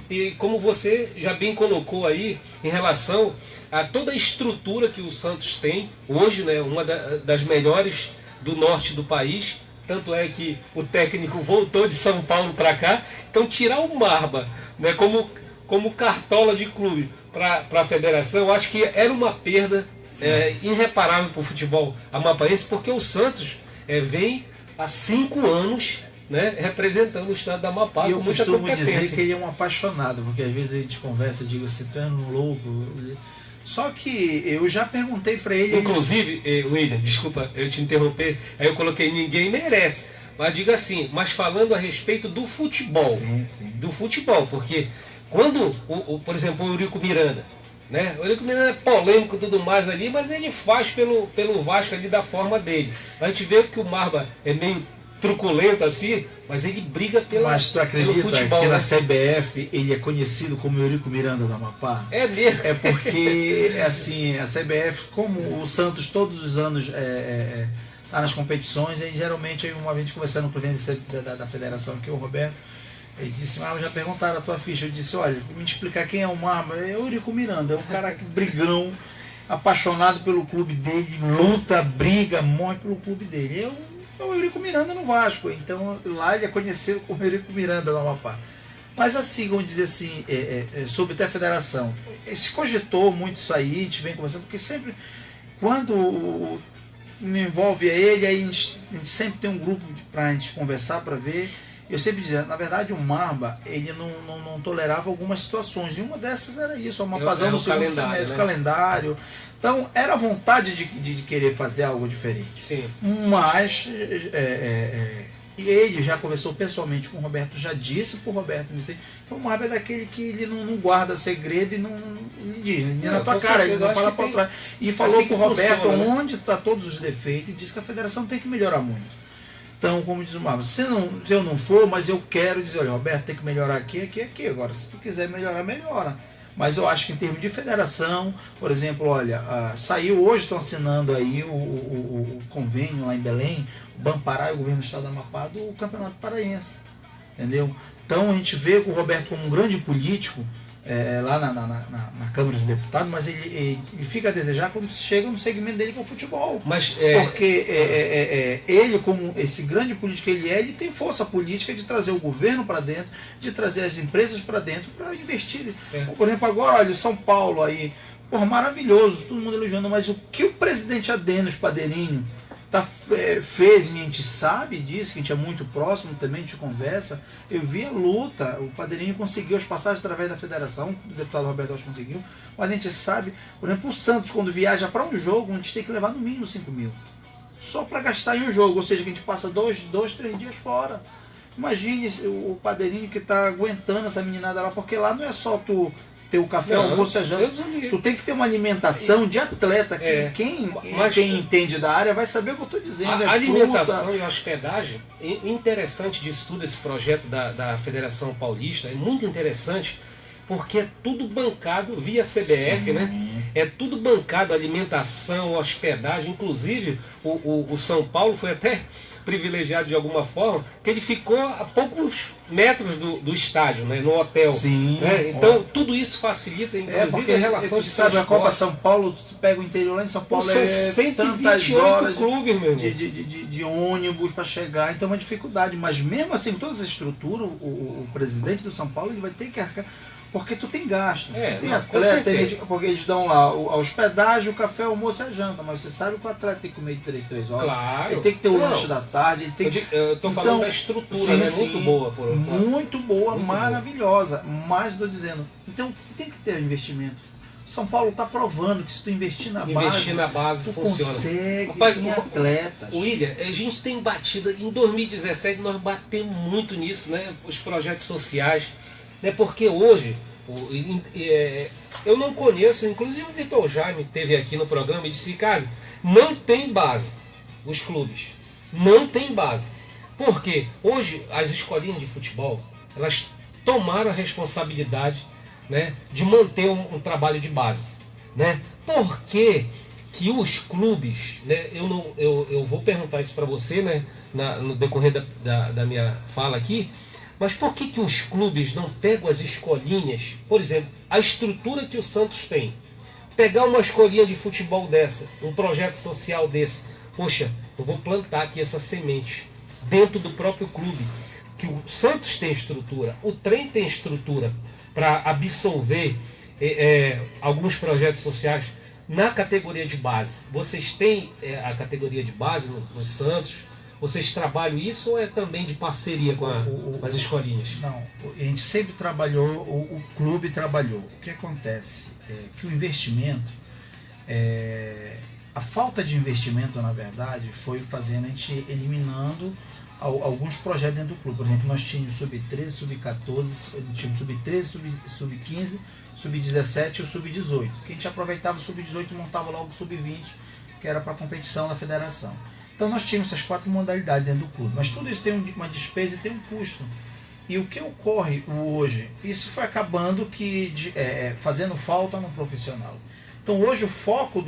e como você já bem colocou aí, em relação a toda a estrutura que o Santos tem hoje, né, uma das melhores do norte do país. Tanto é que o técnico voltou de São Paulo para cá. Então tirar o Marba, né, como cartola de clube para a federação, eu acho que era uma perda irreparável para o futebol amapaense, porque o Santos vem há 5 anos, né, representando o estado da Amapá com muita competência. Eu costumo dizer que ele é um apaixonado, porque às vezes a gente conversa e digo assim, tu é um louco. Só que eu já perguntei para ele... Inclusive, William, desculpa eu te interromper, aí eu coloquei ninguém merece. Mas diga assim, mas falando a respeito do futebol. Sim. Do futebol, porque quando, por exemplo, o Eurico Miranda, né? O Eurico Miranda é polêmico e tudo mais ali, mas ele faz pelo Vasco ali da forma dele. A gente vê que o Marba é meio truculento assim, mas ele briga Mas tu acredita pelo futebol, que né? na CBF ele é conhecido como Eurico Miranda do Amapá? É mesmo? É porque, assim, a CBF, como o Santos todos os anos tá nas competições, e geralmente, uma vez conversando com o presidente da federação aqui, o Roberto, ele disse, mas já perguntaram a tua ficha. Eu disse, olha, me explicar quem é o Marba. É o Eurico Miranda, é um cara que brigão, apaixonado pelo clube dele, luta, briga, morre pelo clube dele. É o Eurico Miranda no Vasco, então lá ele é conhecido como Eurico Miranda do Amapá. Mas assim, vamos dizer assim, sobre até a federação, se cogitou muito isso aí, a gente vem conversando, porque sempre, quando me envolve ele, aí a gente sempre tem um grupo para a gente conversar, para ver, Eu sempre dizia, na verdade o Marba, ele não tolerava algumas situações, e uma dessas era isso, uma apazão no segundo semestre, calendário. Então era a vontade de querer fazer algo diferente. Sim. Mas e ele já conversou pessoalmente com o Roberto, já disse para o Roberto que o Marba é daquele que ele não guarda segredo e não diz, na tua cara, ele não fala para trás. E falou para o Roberto onde está todos os defeitos e disse que a federação tem que melhorar muito. Então, como diz o Marva, se eu não for, mas eu quero dizer, olha, Roberto, tem que melhorar aqui, aqui, aqui. Agora, se tu quiser melhorar, melhora. Mas eu acho que em termos de federação, por exemplo, olha, saiu hoje, estão assinando aí o convênio lá em Belém, o Bampará e o governo do estado do Amapá do Campeonato Paraense. Entendeu? Então a gente vê o Roberto como um grande político, lá na Câmara dos Deputados, mas ele fica a desejar quando chega no segmento dele com o futebol. Porque ele, como esse grande político ele tem força política de trazer o governo para dentro, de trazer as empresas para dentro para investir. Por exemplo, agora, olha, o São Paulo aí, porra, maravilhoso, todo mundo elogiando, mas o que o presidente Adenos Paderinho fez, a gente sabe disso, que a gente é muito próximo também, a gente conversa. Eu vi a luta, o Padrinho conseguiu as passagens através da federação, o deputado Roberto Alves conseguiu, mas a gente sabe, por exemplo, o Santos, quando viaja para um jogo, a gente tem que levar no mínimo 5 mil, só para gastar em um jogo, ou seja, que a gente passa 2, 3 dias fora. Imagine o Padrinho que está aguentando essa meninada lá, porque lá não é só tu ter o café, almoço e a janta. Tu tem que ter uma alimentação de atleta. Quem entende da área vai saber o que eu estou dizendo. A alimentação e a hospedagem, interessante disso tudo, esse projeto da Federação Paulista, é muito interessante, porque é tudo bancado via CBF, sim, né? É tudo bancado, alimentação, hospedagem. Inclusive, o São Paulo foi até privilegiado de alguma forma, que ele ficou a poucos metros do estádio, né, no hotel. Sim. Né? Então, tudo isso facilita, inclusive, a relação de sabe, a Copa São Paulo, você pega o interior lá em São Paulo, são 128 horas clubes, de ônibus para chegar, então é uma dificuldade. Mas mesmo assim, toda essa estrutura, o presidente do São Paulo ele vai ter que arcar, porque tu tem gasto, tem atleta, porque eles dão lá a hospedagem, o café, o almoço e a janta, mas você sabe que o atleta tem que comer de 3 horas, claro. Ele tem que ter o lanche da tarde, ele tem eu estou falando da estrutura, sim, né? Muito boa. Muito boa, maravilhosa, mas estou dizendo, então tem que ter investimento. São Paulo está provando que se tu investir na base tu funciona. Consegue. Rapaz, atletas. William, a gente tem batido, em 2017 nós batemos muito nisso, né? Os projetos sociais. Porque hoje, eu não conheço, inclusive o Vitor Jaime esteve aqui no programa e disse, cara, não tem base, os clubes, não tem base. Porque hoje as escolinhas de futebol, elas tomaram a responsabilidade, né, de manter um trabalho de base. Né? Por que os clubes, né, eu vou perguntar isso para você, né, no decorrer da minha fala aqui, mas por que os clubes não pegam as escolinhas, por exemplo, a estrutura que o Santos tem, pegar uma escolinha de futebol dessa, um projeto social desse, poxa, eu vou plantar aqui essa semente dentro do próprio clube, que o Santos tem estrutura, o trem tem estrutura para absorver alguns projetos sociais na categoria de base. Vocês têm a categoria de base no Santos? Vocês trabalham isso ou é também de parceria com as escolinhas? Não, a gente sempre trabalhou, o clube trabalhou. O que acontece é que o investimento, a falta de investimento, na verdade, foi fazendo a gente eliminando alguns projetos dentro do clube. Por exemplo, nós tínhamos sub-13, sub-14, tínhamos sub-13, sub-15, sub-17 e o sub-18. Que a gente aproveitava o sub-18 e montava logo o sub-20, que era para a competição da federação. Então nós tínhamos essas 4 modalidades dentro do clube, mas tudo isso tem uma despesa e tem um custo. E o que ocorre hoje? Isso foi acabando fazendo falta no profissional. Então hoje o foco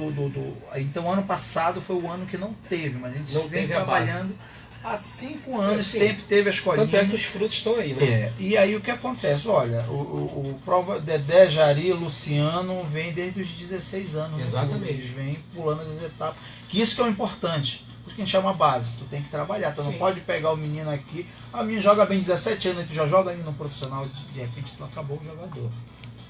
então ano passado foi o ano que não teve, mas a gente vem trabalhando há 5 anos, sempre teve a escolinha. Tanto é que os frutos estão aí, né? E aí o que acontece? Olha, o prova Dedé, Jari, Luciano vem desde os 16 anos. Exatamente. Eles vêm pulando as etapas. Que isso que é o importante. Porque a gente chama base, tu tem que trabalhar, tu não pode pegar o menino aqui, a menina joga bem 17 anos, tu já joga ali no profissional, de repente tu acabou o jogador.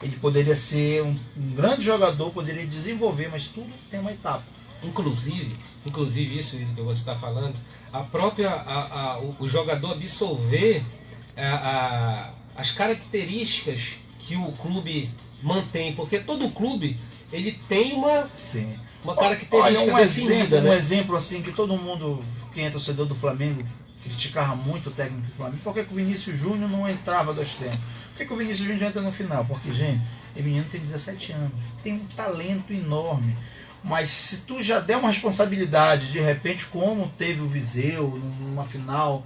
Ele poderia ser um grande jogador, poderia desenvolver, mas tudo tem uma etapa. Inclusive isso que você está falando, a própria, o jogador absorver as características que o clube mantém, porque todo clube ele tem uma característica definida, um exemplo assim que todo mundo, quem é torcedor do Flamengo, criticava muito o técnico do Flamengo. Por que o Vinícius Júnior não entrava 2 tempos? Por que o Vinícius Júnior entra no final? Porque, gente, o menino tem 17 anos, tem um talento enorme. Mas se tu já der uma responsabilidade, de repente, como teve o Viseu numa final,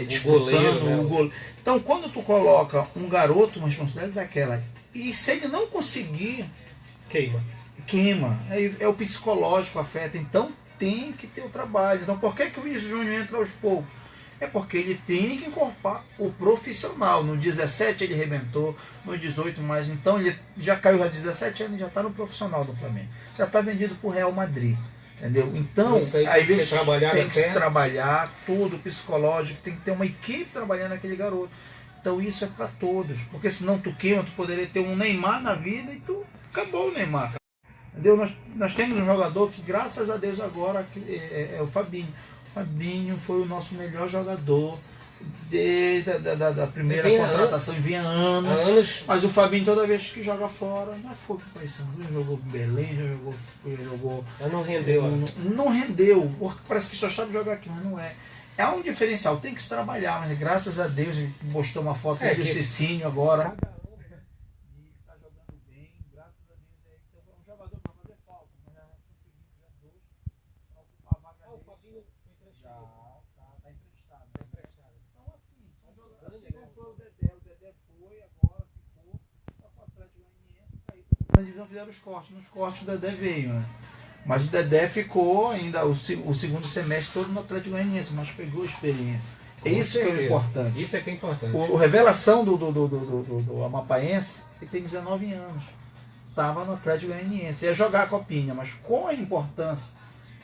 disputando o goleiro. Então, quando tu coloca um garoto, uma responsabilidade daquela, e se ele não conseguir, queima. É o psicológico, afeta. Então, tem que ter o trabalho. Então, por que o Vinícius Júnior entra aos poucos? É porque ele tem que incorporar o profissional. No 17 ele arrebentou, no 18 mais. Então ele já caiu a 17 anos e já está no profissional do Flamengo. Já está vendido para o Real Madrid. Entendeu? Então, aí tem que se trabalhar tudo, psicológico, tem que ter uma equipe trabalhando naquele garoto. Então isso é para todos. Porque senão tu queima, tu poderia ter um Neymar na vida e tu acabou o Neymar. Entendeu? Nós temos um jogador que, graças a Deus, agora é o Fabinho. Fabinho foi o nosso melhor jogador desde da primeira contratação, vinha anos. Mas o Fabinho, toda vez que joga fora, não foi para isso. Jogou com Belém, jogou. Não rendeu. Não rendeu. Parece que só sabe jogar aqui, mas não é. É um diferencial, tem que se trabalhar, mas graças a Deus, ele postou uma foto do Cicinho agora. Está jogando bem, graças a Deus. É um jogador para fazer falta, mas já conseguimos já 2 para ocupar a vaga dele. O Fabinho está emprestado. Então, assim, são jogadores. Assim como foi o Dedé foi, agora ficou, está com o Atlético Goianiense, está aí. Na divisão fizeram os cortes, nos cortes o Dedé veio, né? Mas o Dedé ficou ainda o segundo semestre todo no Atlético Goianiense, mas pegou a experiência. É isso que é importante. Isso é que é importante. O revelação do Amapaense, ele tem 19 anos. Estava no Atlético Goianiense. Ia jogar a copinha, mas com a importância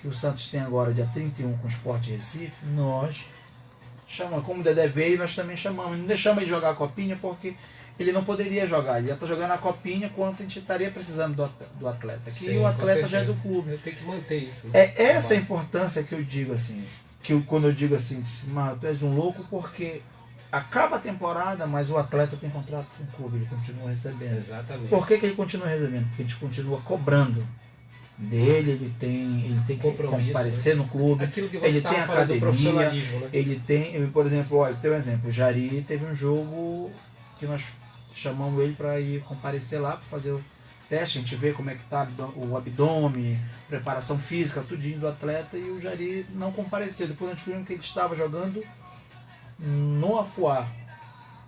que o Santos tem agora, dia 31, com o Sport Recife, nós chamamos, como o Dedé veio, nós também chamamos. Não deixamos ele jogar a copinha porque ele não poderia jogar. Ele ia estar jogando a copinha quando a gente estaria precisando do atleta. Aqui o atleta já é do clube. Tem que manter isso. É essa a importância que eu digo assim. Quando eu digo assim, tu és um louco porque acaba a temporada, mas o atleta tem contrato com o clube, ele continua recebendo. Exatamente. Por que ele continua recebendo? Porque a gente continua cobrando dele, ele tem que comparecer no clube, ele tem academia, né? Ele tem, por exemplo, olha, tem um exemplo, o Jari teve um jogo que nós chamamos ele para ir comparecer lá para fazer o teste, a gente vê como é que está o abdômen, preparação física, tudinho do atleta, e o Jari não compareceu. Depois nós descobrimos que ele estava jogando no Afuá.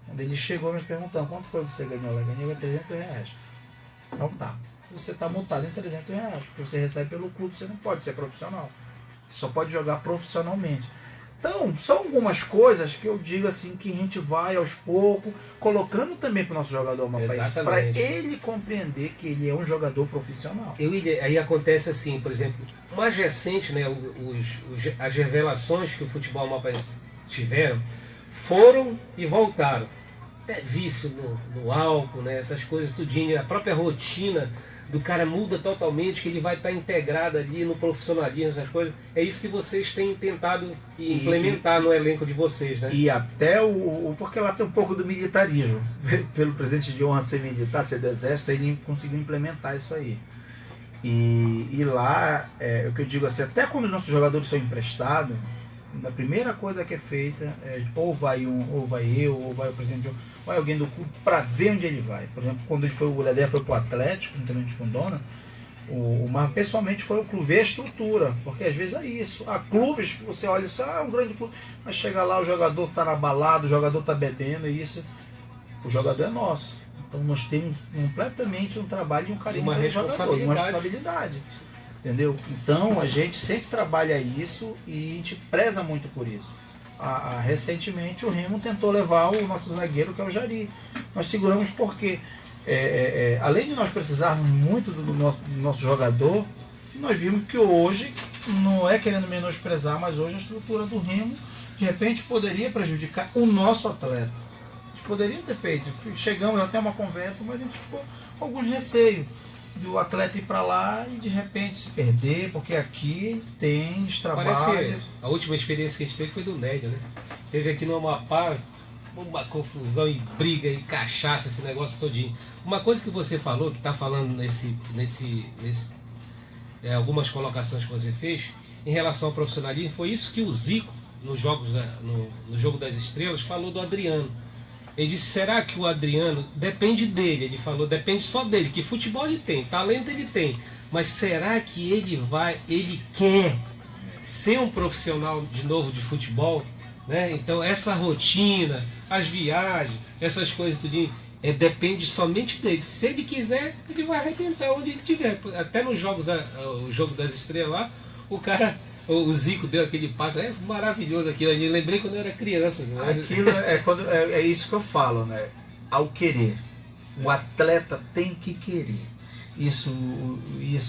Quando ele chegou, nós perguntamos, quanto foi que você ganhou? Ela ganhou R$300. Então tá, você está multado em R$300, porque você recebe pelo clube, você não pode ser profissional. Você só pode jogar profissionalmente. Então, são algumas coisas que eu digo assim, que a gente vai aos poucos, colocando também para o nosso jogador Amapaense, para ele compreender que ele é um jogador profissional. Aí acontece assim, por exemplo, mais recente, né, as revelações que o futebol Amapaense tiveram, foram e voltaram. Vício no álcool, né, essas coisas tudinho, a própria rotina do cara muda totalmente, que ele vai estar integrado ali no profissionalismo, essas coisas. É isso que vocês têm tentado implementar no elenco de vocês, né? E até porque lá tem um pouco do militarismo. Pelo presidente de honra ser militar, ser do exército, ele conseguiu implementar isso aí. E lá, o que eu digo assim, até quando os nossos jogadores são emprestados, a primeira coisa que é feita é ou vai eu, ou vai o presidente, vai alguém do clube para ver onde ele vai. Por exemplo, quando o Dedé foi para o Atlético, juntamente com o Dona, mas pessoalmente foi o clube, ver a estrutura, porque às vezes é isso. Há clubes que você olha assim, um grande clube, mas chega lá, o jogador está na balada, o jogador está bebendo, e isso, o jogador é nosso. Então nós temos completamente um trabalho e um carinho pelo jogador, uma responsabilidade. Entendeu? Então a gente sempre trabalha isso e a gente preza muito por isso. Recentemente o Remo tentou levar o nosso zagueiro, que é o Jari. Nós seguramos porque, além de nós precisarmos muito do nosso jogador, nós vimos que hoje, não é querendo menosprezar, mas hoje a estrutura do Remo, de repente, poderia prejudicar o nosso atleta. A gente poderia ter feito. Chegamos até uma conversa, mas a gente ficou com alguns receios. do atleta ir para lá e de repente se perder, porque aqui tem trabalho. Parece a última experiência que a gente teve foi do Nédio, né? Teve aqui no Amapá uma confusão e briga e cachaça, esse negócio todinho. Uma coisa que você falou, que está falando algumas colocações que você fez em relação ao profissionalismo, foi isso que o Zico, no Jogo das Estrelas, falou do Adriano. Ele disse, será que o Adriano, depende dele, ele falou, depende só dele, que futebol ele tem, talento ele tem, mas será que ele quer ser um profissional de novo de futebol? Né? Então essa rotina, as viagens, essas coisas tudinho, depende somente dele. Se ele quiser, ele vai arrebentar onde ele estiver. Até no Jogo das Estrelas lá, o Zico deu aquele passo, maravilhoso aquilo. Eu lembrei quando eu era criança. Né? Aquilo é isso que eu falo, né? Ao querer. O atleta tem que querer. Isso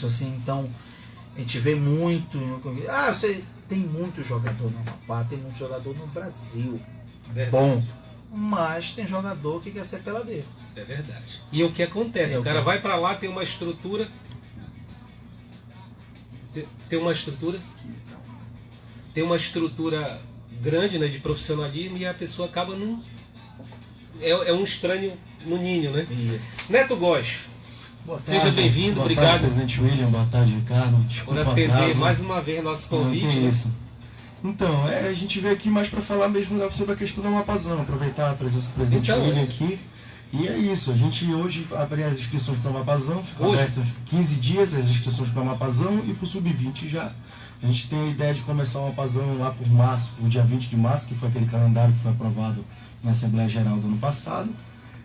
assim, então, a gente vê muito. Você tem muito jogador no Amapá, tem muito jogador no Brasil. Bom. Mas tem jogador que quer ser peladeiro. É verdade. E o que acontece? O cara vai para lá, tem uma estrutura. Tem uma estrutura grande, né, de profissionalismo, e a pessoa acaba num. É um estranho no ninho, né? Isso. Neto Góes, seja bem-vindo, obrigado. Boa tarde, presidente William, boa tarde, Ricardo. Desculpa por atender mais uma vez nosso convite. Que isso. Então, a gente veio aqui mais para falar mesmo sobre a questão do Amapazão, aproveitar a presença do presidente William aqui. E é isso, a gente hoje abre as inscrições para o Amapazão, ficam abertas 15 dias as inscrições para o Amapazão, e para o Sub-20 já. A gente tem a ideia de começar o Amapazão lá por março, por dia 20 de março, que foi aquele calendário que foi aprovado na Assembleia Geral do ano passado.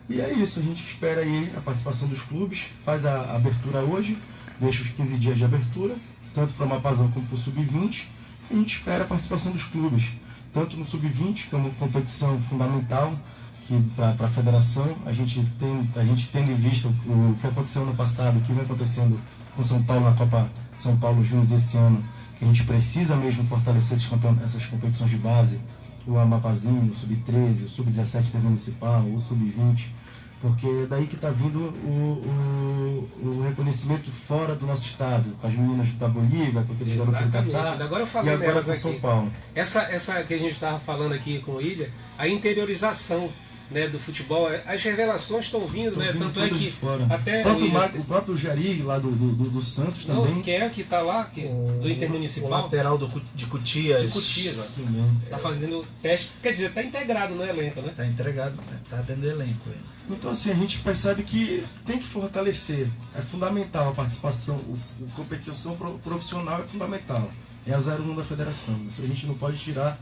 E é isso, a gente espera aí a participação dos clubes, faz a abertura hoje, deixa os 15 dias de abertura, tanto para o Amapazão como para o Sub-20. A gente espera a participação dos clubes, tanto no Sub-20, que é uma competição fundamental para a federação. A gente tendo em vista o que aconteceu no passado, o que vem acontecendo com São Paulo na Copa São Paulo Júnior esse ano, que a gente precisa mesmo fortalecer essas competições de base, o Amapazinho, o Sub-13, o Sub-17 da Municipal, o Sub-20, porque é daí que está vindo o reconhecimento fora do nosso estado, com as meninas da Bolívia, com aqueles garotos do Catar, agora eu falo e agora com aqui. São Paulo. Essa que a gente estava falando aqui com o Ilha, a interiorização, né, do futebol, as revelações estão vindo, né? Tanto é que até o próprio Jari lá do Santos também. Quem é que está lá, do Intermunicipal? O lateral de Cutias. De Cutias, está fazendo teste, quer dizer, está integrado no elenco, né? Está integrado, está dentro do elenco. Então assim, a gente percebe que tem que fortalecer, é fundamental a participação, a competição profissional é fundamental, é a 01 da federação, a gente não pode tirar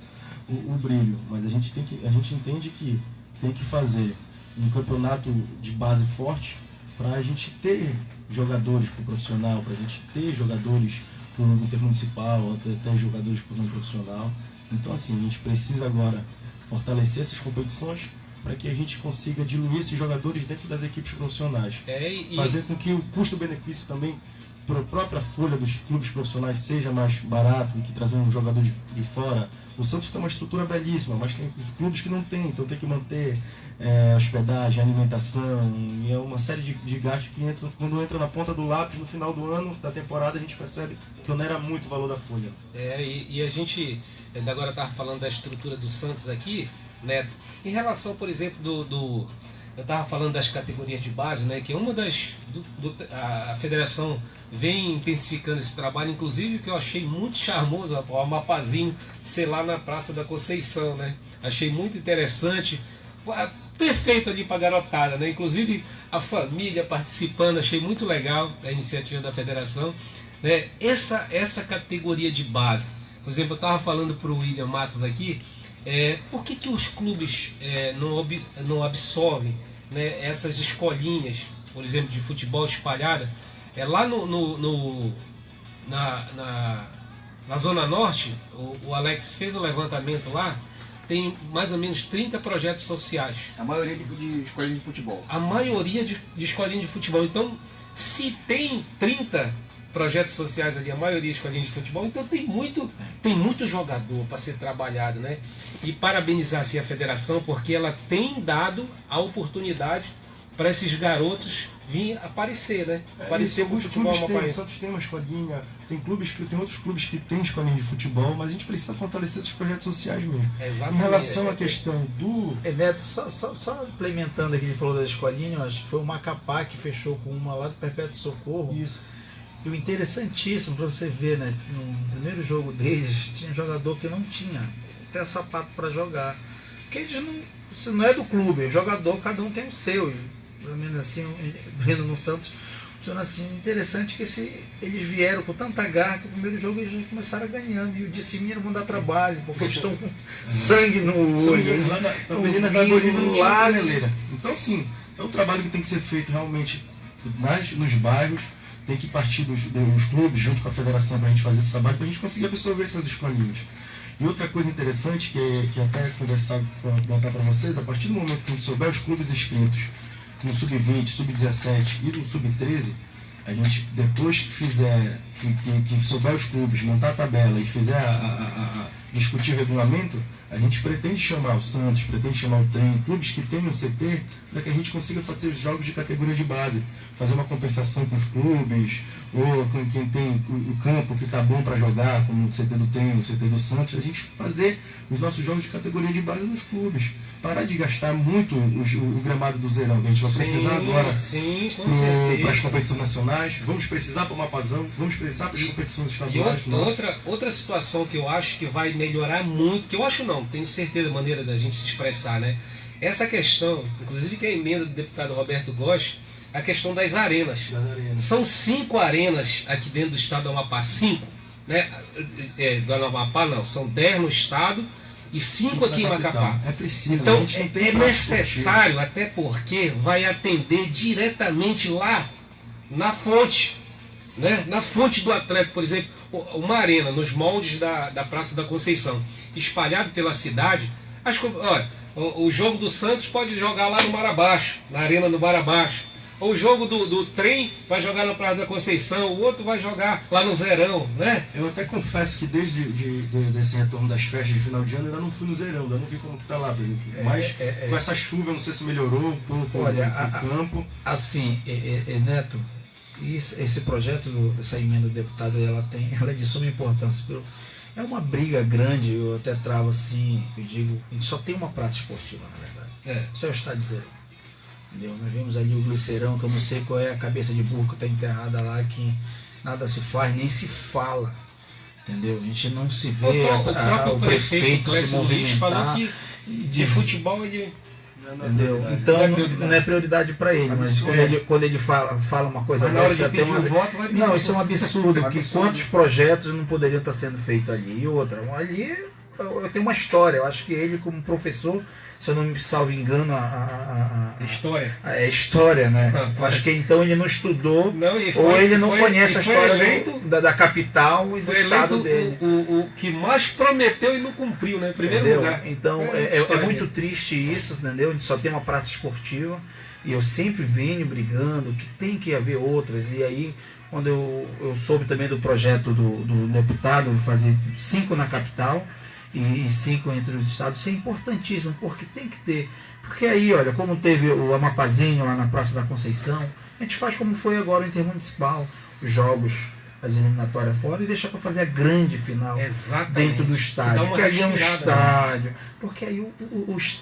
o brilho, mas a gente entende que tem que fazer um campeonato de base forte para a gente ter jogadores para o profissional, para a gente ter jogadores para o intermunicipal, até jogadores para o profissional. Então assim, a gente precisa agora fortalecer essas competições para que a gente consiga diluir esses jogadores dentro das equipes profissionais. Fazer com que o custo-benefício também para a própria folha dos clubes profissionais seja mais barato do que trazer um jogador de fora. O Santos tem uma estrutura belíssima, mas tem os clubes que não tem, então tem que manter hospedagem, alimentação, e é uma série de gastos que quando entra na ponta do lápis no final do ano, da temporada, a gente percebe que onera muito o valor da folha. E a gente agora estava falando da estrutura do Santos aqui, Neto, em relação, por exemplo, eu estava falando das categorias de base, né, que é uma a federação vem intensificando esse trabalho, inclusive que eu achei muito charmoso, o Amapazinho ser lá na Praça da Conceição, né? Achei muito interessante, perfeito ali para a garotada, né? Inclusive a família participando, achei muito legal a iniciativa da federação, né? Essa categoria de base, por exemplo, eu estava falando para o William Matos aqui, por que os clubes não absorvem, né, essas escolinhas, por exemplo, de futebol espalhada? Lá na Zona Norte, o Alex fez o levantamento lá, tem mais ou menos 30 projetos sociais. A maioria de escolinhas de futebol. A maioria de escolinhas de futebol. Então, se tem 30 projetos sociais ali, a maioria de escolinhas de futebol, então tem muito jogador para ser trabalhado, né? E parabenizar assim, a federação, porque ela tem dado a oportunidade para esses garotos vir aparecer, né? Aparecer com o futebol O amapaense. Santos tem uma escolinha, tem outros clubes que têm escolinha de futebol, mas a gente precisa fortalecer esses projetos sociais mesmo. Exatamente. Em relação à questão do... Neto, só implementando aqui, ele falou da escolinha, eu acho que foi o Macapá que fechou com uma lá do Perpétuo Socorro. Isso. E o interessantíssimo para você ver, né, no primeiro jogo deles, tinha um jogador que não tinha até sapato para jogar. Porque eles não, isso não é do clube, o jogador, cada um tem o seu. Pelo menos assim, vendo no Santos, funciona assim. Interessante que eles vieram com tanta garra que o primeiro jogo eles já começaram ganhando. E o de cima não vão dar trabalho, porque eles estão com sangue no olho. Lá na Avenida da Bolívia não tinha caneleira. Então, sim, é um trabalho que tem que ser feito realmente nos bairros, tem que partir dos clubes, junto com a federação, para a gente fazer esse trabalho, para a gente conseguir absorver essas escolinhas. E outra coisa interessante, que até conversar, contar para vocês, a partir do momento que a gente souber os clubes inscritos no Sub-20, Sub-17 e no Sub-13, a gente, depois que fizer, que souber os clubes, montar a tabela e fizer discutir o regulamento, a gente pretende chamar o Santos, pretende chamar o Trem, clubes que tenham CT, para que a gente consiga fazer os jogos de categoria de base, fazer uma compensação com os clubes, ou com quem tem o campo que está bom para jogar, como o CT do Trem, o CT do Santos, a gente fazer os nossos jogos de categoria de base nos clubes. Parar de gastar muito o gramado do Zerão, que a gente vai precisar agora para as competições nacionais, vamos precisar para o Mapazão, vamos precisar para as competições estaduais. E outra situação que eu acho que vai melhorar muito, que eu acho não, tenho certeza a maneira da gente se expressar, né? Essa questão, inclusive que é a emenda do deputado Roberto Góes, a questão das arenas. São 5 arenas aqui dentro do estado do Amapá, 5, né? Do Amapá não, são 10 no estado e 5 aqui em Macapá. É preciso. Então é necessário, até porque vai atender diretamente lá na fonte, né? Na fonte do atleta, por exemplo, uma arena nos moldes da Praça da Conceição, espalhado pela cidade. Olha, o jogo do Santos pode jogar lá no Marabaixo, na arena do Marabaixo. O jogo do Trem vai jogar na Praça da Conceição, o outro vai jogar lá no Zerão, né? Eu até confesso que desde desse retorno das festas de final de ano, eu ainda não fui no Zerão, ainda não vi como que tá lá, mas com essa chuva, eu não sei se melhorou um pouco o campo. Assim, Neto, esse projeto dessa emenda do deputado, ela é de suma importância. É uma briga grande, eu até travo assim, eu digo, a gente só tem uma praça esportiva, na verdade. Só é o estádio Zerão. Entendeu? Nós vimos ali o glicerão, que eu não sei qual é a cabeça de burro que está enterrada lá, que nada se faz, nem se fala. Entendeu? A gente não se vê o próprio prefeito se movimentar. Falou que de futebol ele... Entendeu? Então não é prioridade para ele, mas quando ele fala uma coisa dessa, até não, isso é um absurdo, porque quantos projetos não poderiam estar sendo feitos ali? E outra, ali eu tenho uma história, eu acho que ele como professor, se eu não me salvo engano, história. É história, né? Eu acho que então ele não estudou, ou ele não conhece a história da capital e do estado dele. O que mais prometeu e não cumpriu, né? Em primeiro lugar. Então é muito triste isso, entendeu? A gente só tem uma praça esportiva e eu sempre venho brigando que tem que haver outras. E aí, quando eu soube também do projeto do deputado fazer 5 na capital e 5 entre os estados, isso é importantíssimo, porque tem que ter. Porque aí, olha, como teve o Amapazinho lá na Praça da Conceição, a gente faz como foi agora o Intermunicipal, os jogos, as eliminatórias fora, e deixa para fazer a grande final dentro do estádio. Porque ali é um estádio. Porque aí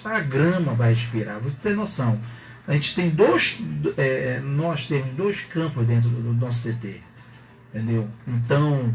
a grama vai respirar. Vou ter noção. A gente tem nós temos 2 campos dentro do nosso CT. Entendeu? Então,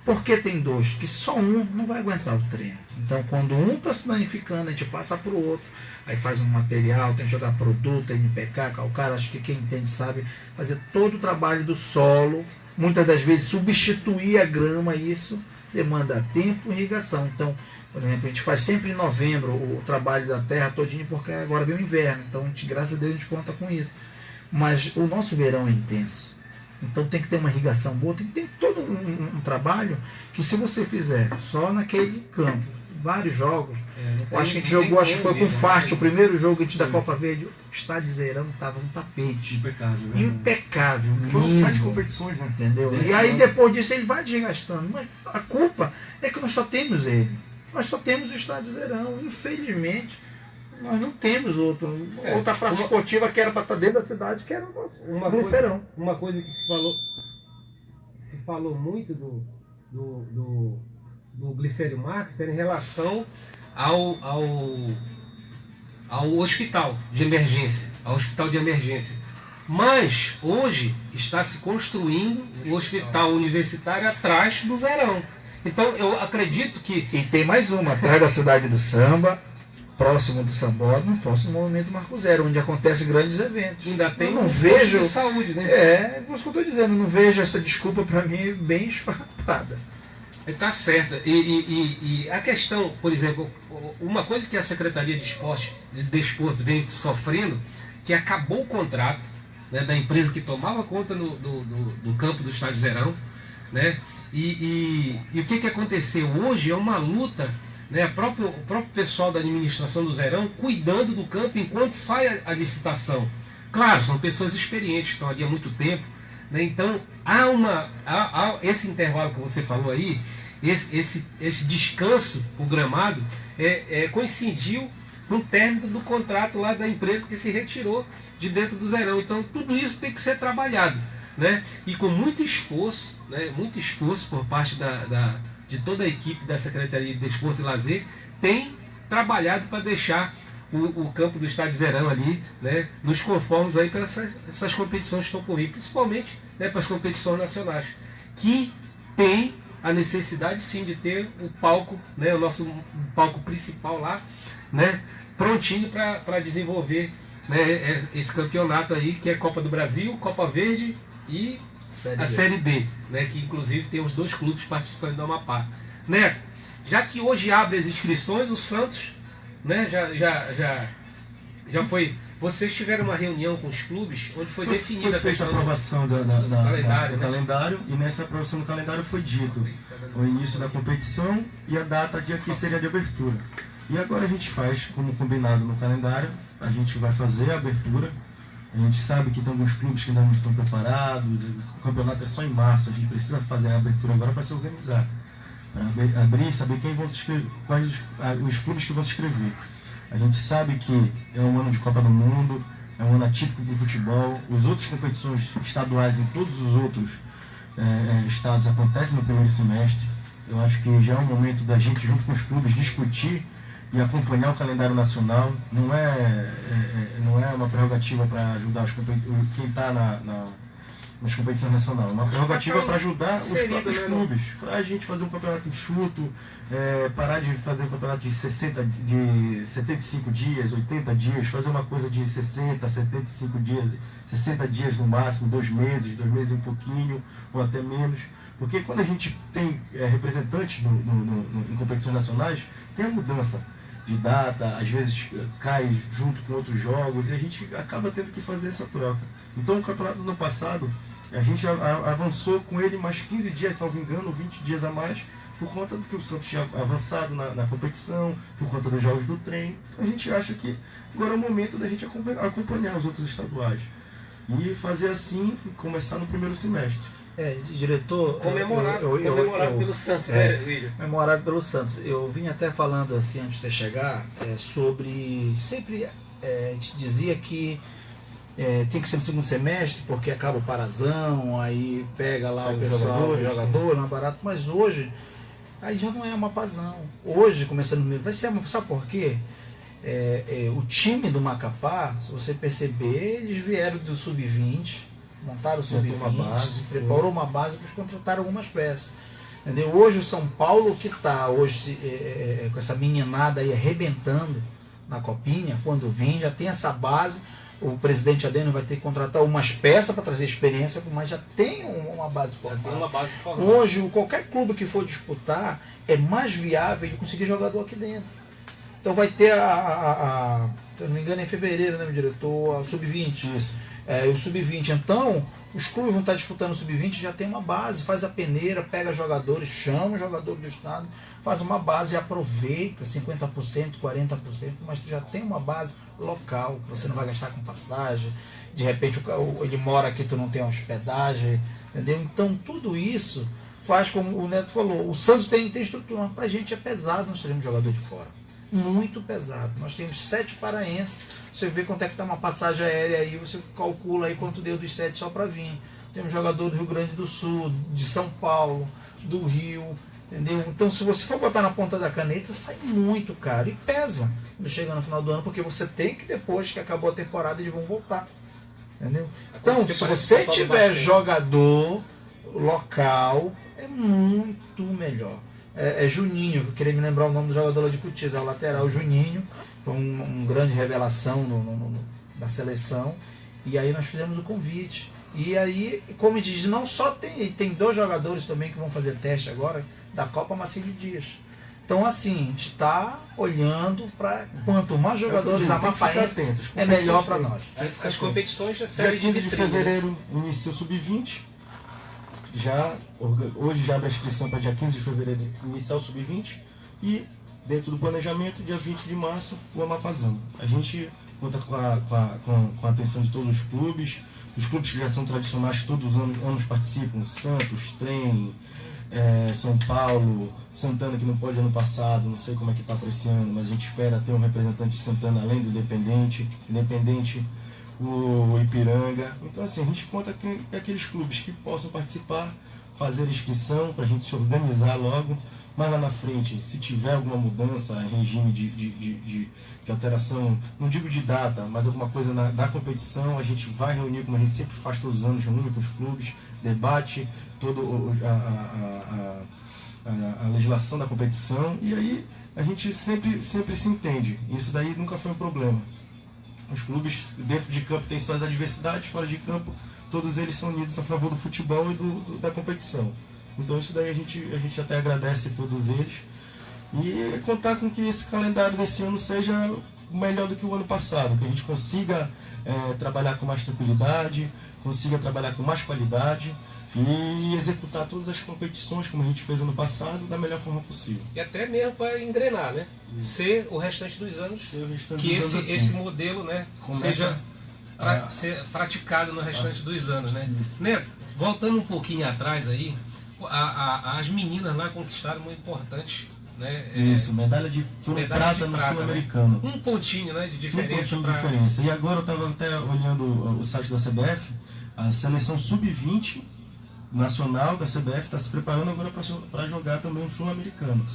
por que tem 2? Que só um não vai aguentar o treino. Então, quando um está se danificando, a gente passa para o outro. Aí faz um material, tem que jogar produto, NPK, calcário. Acho que quem entende sabe fazer todo o trabalho do solo. Muitas das vezes substituir a grama, isso demanda tempo e irrigação. Então, por exemplo, a gente faz sempre em novembro o trabalho da terra todinho, porque agora vem o inverno. Então, graças a Deus, a gente conta com isso. Mas o nosso verão é intenso. Então tem que ter uma irrigação boa, tem que ter todo um trabalho que, se você fizer só naquele campo, vários jogos, acho que a gente jogou, acho que foi com o Farte, o primeiro jogo que a gente da Copa Verde, o estádio Zerão estava no tapete. Impecável. Foram 7 competições, né? Entendeu? E aí depois disso ele vai desgastando. Mas a culpa é que nós só temos ele. Nós só temos o estádio Zerão. Infelizmente, Nós não temos outra praça esportiva que era para estar dentro da cidade, que era o Glicerão. Uma coisa que se falou muito do Glicério Marques era em relação ao hospital de emergência, Mas hoje está se construindo o hospital universitário atrás do Zerão. Então eu acredito que... E tem mais uma, atrás da cidade do samba, próximo do Sambódromo, próximo do Movimento Marco Zero, onde acontecem grandes eventos. Ainda tem não vejo de saúde, né? É isso que eu estou dizendo, não vejo essa desculpa para mim bem esfarrapada. Está certo. E a questão, por exemplo, uma coisa que a Secretaria de Desporto vem sofrendo, que acabou o contrato, né, da empresa que tomava conta do campo do Estádio Zerão, né? E o que aconteceu? Hoje é uma luta, né? O próprio pessoal da administração do Zerão cuidando do campo enquanto sai a licitação. Claro, são pessoas experientes que estão ali há muito tempo, né? Então há esse intervalo que você falou aí, esse descanso, o gramado, coincidiu com o término do contrato lá da empresa que se retirou de dentro do Zerão. Então tudo isso tem que ser trabalhado, né? E com muito esforço, né? Muito esforço por parte de toda a equipe da Secretaria de Desporto e Lazer, tem trabalhado para deixar o campo do Estádio Zerão ali, né, nos conformes aí para essas competições que estão ocorrendo, principalmente, né, para as competições nacionais, que tem a necessidade sim de ter o palco, né, o nosso palco principal lá, né, prontinho para desenvolver, né, esse campeonato aí, que é Copa do Brasil, Copa Verde e Série D, né, que inclusive tem os 2 clubes participando do Amapá. Neto, já que hoje abre as inscrições, o Santos, né, já foi. Vocês tiveram uma reunião com os clubes onde foi definida a feita a aprovação do calendário, e nessa aprovação do calendário foi dito o início da competição e a data de que seria de abertura. E agora a gente faz, como combinado no calendário, a gente vai fazer a abertura. A gente sabe que tem alguns clubes que ainda não estão preparados, o campeonato é só em março, a gente precisa fazer a abertura agora para se organizar, para abrir e saber quem vão se inscrever, quais os clubes que vão se inscrever. A gente sabe que é um ano de Copa do Mundo, é um ano atípico do futebol, as outras competições estaduais em todos os outros estados acontecem no primeiro semestre. Eu acho que já é um momento da gente, junto com os clubes, discutir e acompanhar o calendário nacional. Não é uma prerrogativa para ajudar quem está nas competições nacionais, uma prerrogativa para ajudar os próprios clubes, para a gente fazer um campeonato enxuto, parar de fazer um campeonato de 75 dias, 80 dias, fazer uma coisa de 60, 75 dias, 60 dias no máximo, 2 meses e um pouquinho, ou até menos. Porque quando a gente tem representantes em competições nacionais, tem a mudança de data, às vezes cai junto com outros jogos, e a gente acaba tendo que fazer essa troca. Então o campeonato do ano passado, a gente avançou com ele mais 15 dias, salvo engano, 20 dias a mais, por conta do que o Santos tinha avançado na competição, por conta dos jogos do trem. Então a gente acha que agora é o momento da gente acompanhar os outros estaduais. E fazer assim, começar no primeiro semestre. Diretor... Comemorado pelo Santos, né, William? Comemorado pelo Santos. Eu vim até falando assim, antes de você chegar, sobre... Sempre a gente dizia que tinha que ser no segundo semestre, porque acaba o parazão, aí pega lá o pessoal, o jogador, não é barato. Mas hoje, aí já não é uma pazão. Hoje, começando no meio, vai ser uma... Sabe por quê? O time do Macapá, se você perceber, eles vieram do Sub-20, montaram o Sub-20, preparou uma base para contratar algumas peças. Entendeu? Hoje o São Paulo, que está hoje com essa meninada aí arrebentando na Copinha, quando vem, já tem essa base. O presidente Adênio vai ter que contratar umas peças para trazer experiência, mas já tem uma base formada. Hoje, qualquer clube que for disputar, é mais viável de conseguir jogador aqui dentro. Então vai ter se eu não me engano, é em fevereiro, né, meu diretor? O Sub-20. Isso. O Sub-20. Então, os clubes vão estar disputando o Sub-20, já tem uma base, faz a peneira, pega jogadores, chama o jogador do estado, faz uma base e aproveita 50%, 40%, mas tu já tem uma base local, que você não vai gastar com passagem, de repente ele mora aqui, tu não tem hospedagem, entendeu? Então, tudo isso faz, como o Neto falou, o Santos tem estrutura, mas pra gente é pesado nós termos jogador de fora. muito pesado. Nós temos 7 paraenses, você vê quanto é que está uma passagem aérea aí, você calcula aí quanto deu dos 7 só para vir. Temos jogador do Rio Grande do Sul, de São Paulo, do Rio, entendeu? Então se você for botar na ponta da caneta, sai muito caro e pesa quando chega no final do ano, porque você tem que, depois que acabou a temporada, eles vão voltar. Entendeu? Então, se você tiver jogador local, é muito melhor. É Juninho, que eu queria me lembrar o nome do jogador lá de Cotiza, é o lateral Juninho, foi uma grande revelação da seleção. E aí nós fizemos o convite. E aí, como diz, não só tem 2 jogadores também que vão fazer teste agora da Copa Marcílio Dias. Então, assim, a gente está olhando para quanto mais jogadores amapaenses, é melhor para nós. As competições já Dia servem 15 de vitrine, né? fevereiro inicia o Sub-20. Hoje já abre a inscrição para dia 15 de fevereiro iniciar o Sub-20. E, dentro do planejamento, dia 20 de março, o Amapazão. A gente conta com a atenção de todos os clubes que já são tradicionais, que todos os anos participam: Santos, Trem, São Paulo, Santana, que não pode ano passado, não sei como é que está para esse ano, mas a gente espera ter um representante de Santana além do Independente, o Ipiranga. Então, assim, a gente conta com aqueles clubes que possam participar, fazer inscrição para a gente se organizar logo. Mas lá na frente, se tiver alguma mudança, regime de alteração, não digo de data, mas alguma coisa na competição, a gente vai reunir, como a gente sempre faz todos os anos, reúne com os clubes, debate toda a legislação da competição, e aí a gente sempre se entende. Isso daí nunca foi um problema. Os clubes dentro de campo têm suas adversidades, fora de campo todos eles são unidos a favor do futebol e da competição. Então isso daí a gente até agradece a todos eles. E contar com que esse calendário desse ano seja melhor do que o ano passado, que a gente consiga trabalhar com mais tranquilidade, consiga trabalhar com mais qualidade e executar todas as competições como a gente fez ano passado da melhor forma possível. E até mesmo para engrenar, né? Ser o restante dos anos, que esse modelo, né, seja ser praticado no restante dos anos, né? Isso. Neto, voltando um pouquinho atrás aí, as meninas lá conquistaram muito importante, né? Isso, medalha de prata no Sul-Americano. Né? Um pontinho, né, de diferença. Um pontinho de diferença. E agora eu estava até olhando o site da CBF, a seleção Sub-20 nacional da CBF está se preparando agora para jogar também o Sul-Americano.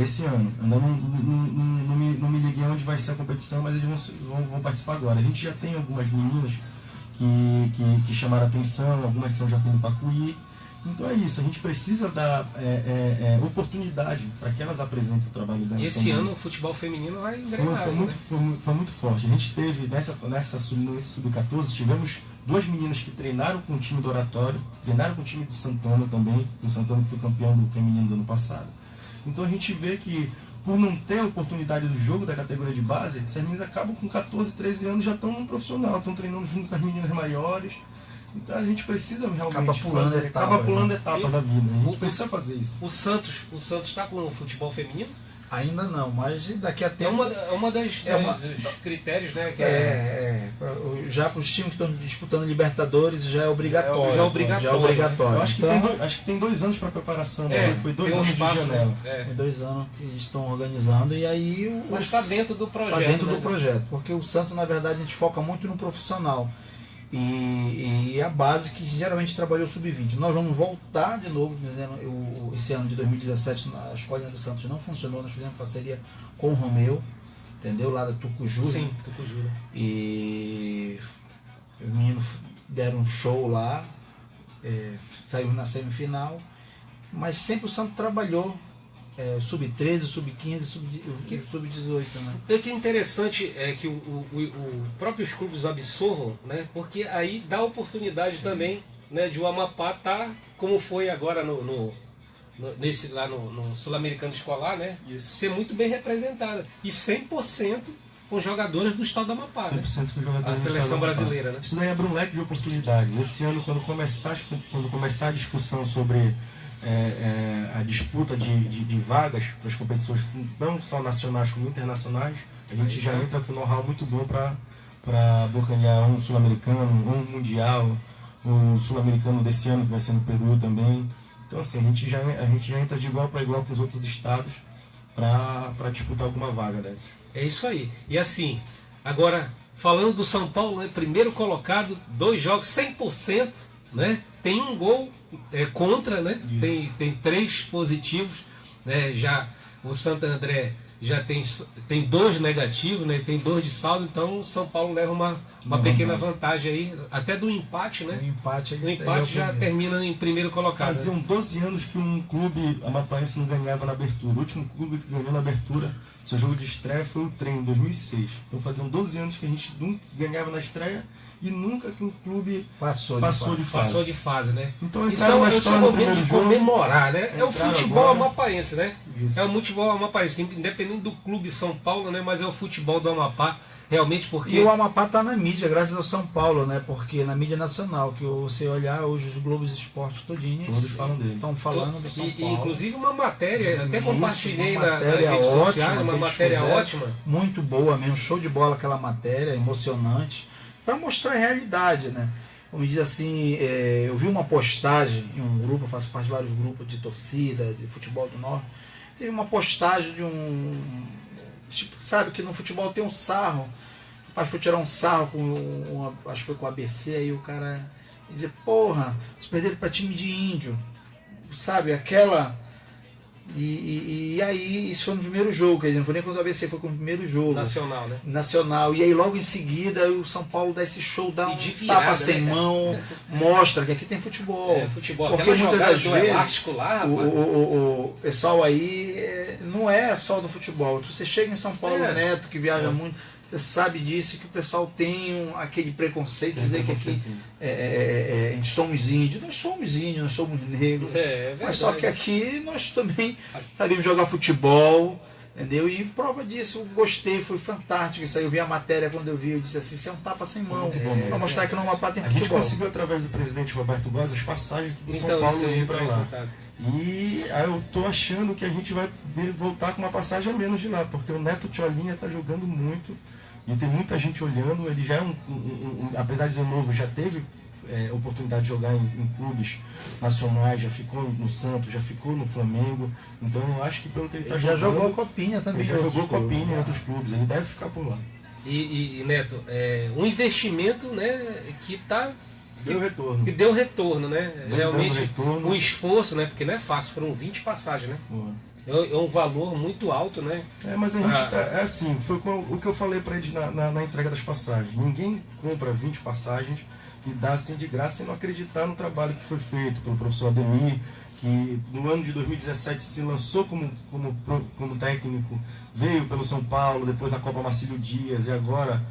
Esse ano. Ainda não me liguei onde vai ser a competição, mas eles vão participar agora. A gente já tem algumas meninas que chamaram a atenção, algumas que são já do Pacuí. Então é isso, a gente precisa dar oportunidade para que elas apresentem o trabalho delas. E esse ano o futebol feminino vai engrenar. Foi muito forte. A gente teve nesse Sub-14, tivemos 2 meninas que treinaram com o time do Oratório, treinaram com o time do Santana também, o Santana que foi campeão do feminino do ano passado. Então a gente vê que, por não ter a oportunidade do jogo da categoria de base, essas meninas acabam com 14, 13 anos, já estão no profissional, estão treinando junto com as meninas maiores. Então a gente precisa realmente acaba pulando etapa da vida. A gente precisa fazer isso. O Santos está com o futebol feminino? Ainda não, mas daqui a tempo... É uma dos critérios, né? Que já para os times que estão disputando Libertadores já é obrigatório. Eu acho que tem 2 anos para preparação, foi 2 anos de janela. Tem 2 anos que eles estão organizando e aí... Mas está dentro do projeto. Está dentro do projeto, porque o Santos, na verdade, a gente foca muito no profissional. E a base que geralmente trabalhou sub-20. Nós vamos voltar de novo, dizendo, esse ano de 2017 a Escolinha do Santos não funcionou, nós fizemos parceria com o Romeu, entendeu? Lá da Tucujura. Sim, Tucujura. E os meninos deram um show lá, saiu na semifinal, mas sempre o Santos trabalhou sub-13, sub-15, sub-18 também. O que é interessante é que o próprios clubes absorvam, né? Porque aí dá oportunidade também, né, de o Amapá estar, como foi agora no Sul-Americano Escolar, né? Isso. Ser muito bem representada. E 100% com jogadores do estado do Amapá. 100% com jogadores a seleção brasileira, né? Isso daí abre um leque de oportunidades. Esse ano, quando começar a discussão sobre a disputa de vagas para as competições, não só nacionais como internacionais, a gente já entra com know-how muito bom para bocanhar um sul-americano, um mundial, um sul-americano desse ano que vai ser no Peru também. Então assim, a gente já entra de igual para igual com os outros estados para disputar alguma vaga dessa. É isso aí. E assim, agora, falando do São Paulo, né, primeiro colocado, 2 jogos 100%, né? Tem um gol contra, né? Tem 3 positivos, né? Já o Santo André já tem 2 negativos, né? Tem 2 de saldo, então o São Paulo leva uma pequena vantagem aí, até do empate, né? O O empate já termina em primeiro colocado. Faziam 12 anos que um clube amapáense não ganhava na abertura. O último clube que ganhou na abertura, seu jogo de estreia foi o Trem, em 2006. Então faziam 12 anos que a gente não ganhava na estreia e nunca que um clube passou de fase. Né? Então isso é um momento de comemorar, né? É o futebol agora. amapaense, né? Isso. É o futebol amapaense, independente do clube São Paulo, né? Mas é o futebol do Amapá, realmente, porque... E o Amapá está na mídia, graças ao São Paulo, né? Porque na mídia nacional, que você olhar hoje os Globos Esportes todinhos, todos falam dele. Estão falando do São Paulo. Inclusive uma matéria, até compartilhei uma nas matéria redes ótima, sociais, uma matéria ótima. Muito boa mesmo, show de bola aquela matéria, emocionante, para mostrar a realidade, né? Vamos dizer assim, eu vi uma postagem em um grupo, eu faço parte de vários grupos de torcida, de futebol do Norte, teve uma postagem de tipo, sabe que no futebol tem um sarro, o rapaz foi tirar um sarro acho que foi com o ABC, aí o cara dizia, porra, vocês perderam para time de índio, sabe, aquela... E aí, isso foi no primeiro jogo, quer dizer, não foi nem quando o ABC, foi com o primeiro jogo. Nacional, né? Nacional. E aí logo em seguida o São Paulo dá esse show, dá um virada, tapa sem mão, mostra que aqui tem futebol. Futebol. Porque muitas das vezes elástico lá, o pessoal aí não é só do futebol. Você chega em São Paulo, Neto, que viaja muito, você sabe disso, que o pessoal tem aquele preconceito, dizer que aqui a gente somos índios. Nós somos índios, nós somos negros. Mas só que aqui nós também sabemos jogar futebol, entendeu? E prova disso, eu gostei, foi fantástico isso aí. Eu vi a matéria quando eu vi, eu disse assim, isso é um tapa sem mão. Para mostrar que no Amapá tem a gente futebol. conseguiu, através do presidente Roberto Góes, as passagens do São Paulo ir para lá. E aí eu tô achando que a gente vai voltar com uma passagem a menos de lá, porque o Neto Tcholinha tá jogando muito e tem muita gente olhando. Ele já é apesar de ser novo, já teve oportunidade de jogar em clubes nacionais, já ficou no Santos, já ficou no Flamengo. Então eu acho que pelo que ele tá jogando... Já jogou Copinha também. Ele já jogou Copinha em outros clubes, ele deve ficar por lá. E Neto, um investimento, né, que tá... Deu retorno. Que deu retorno, né? Realmente, retorno. Um esforço, né? Porque não é fácil, foram 20 passagens, né? É um valor muito alto, né? Mas a gente é assim, foi o que eu falei para eles na entrega das passagens. Ninguém compra 20 passagens e dá assim de graça sem não acreditar no trabalho que foi feito pelo professor Ademir, que no ano de 2017 se lançou como técnico, veio pelo São Paulo, depois na Copa Marcílio Dias e agora,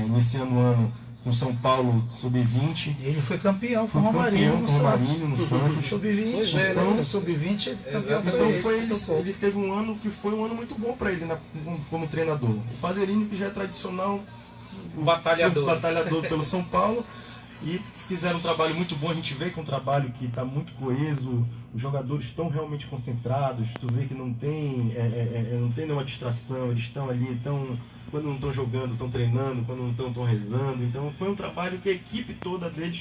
iniciando o ano, com São Paulo Sub-20. Ele foi campeão com o Romarinho no Santos. Sub-20. Então, Sub-20 é campeão. Então ele teve um ano que foi um ano muito bom para ele como treinador. O Padeirinho, que já é tradicional, batalhador pelo São Paulo, e fizeram um trabalho muito bom. A gente vê que é um trabalho que está muito coeso, os jogadores estão realmente concentrados, tu vê que não tem nenhuma distração, eles estão ali, quando não estão jogando, estão treinando, quando não estão rezando. Então foi um trabalho que a equipe toda deles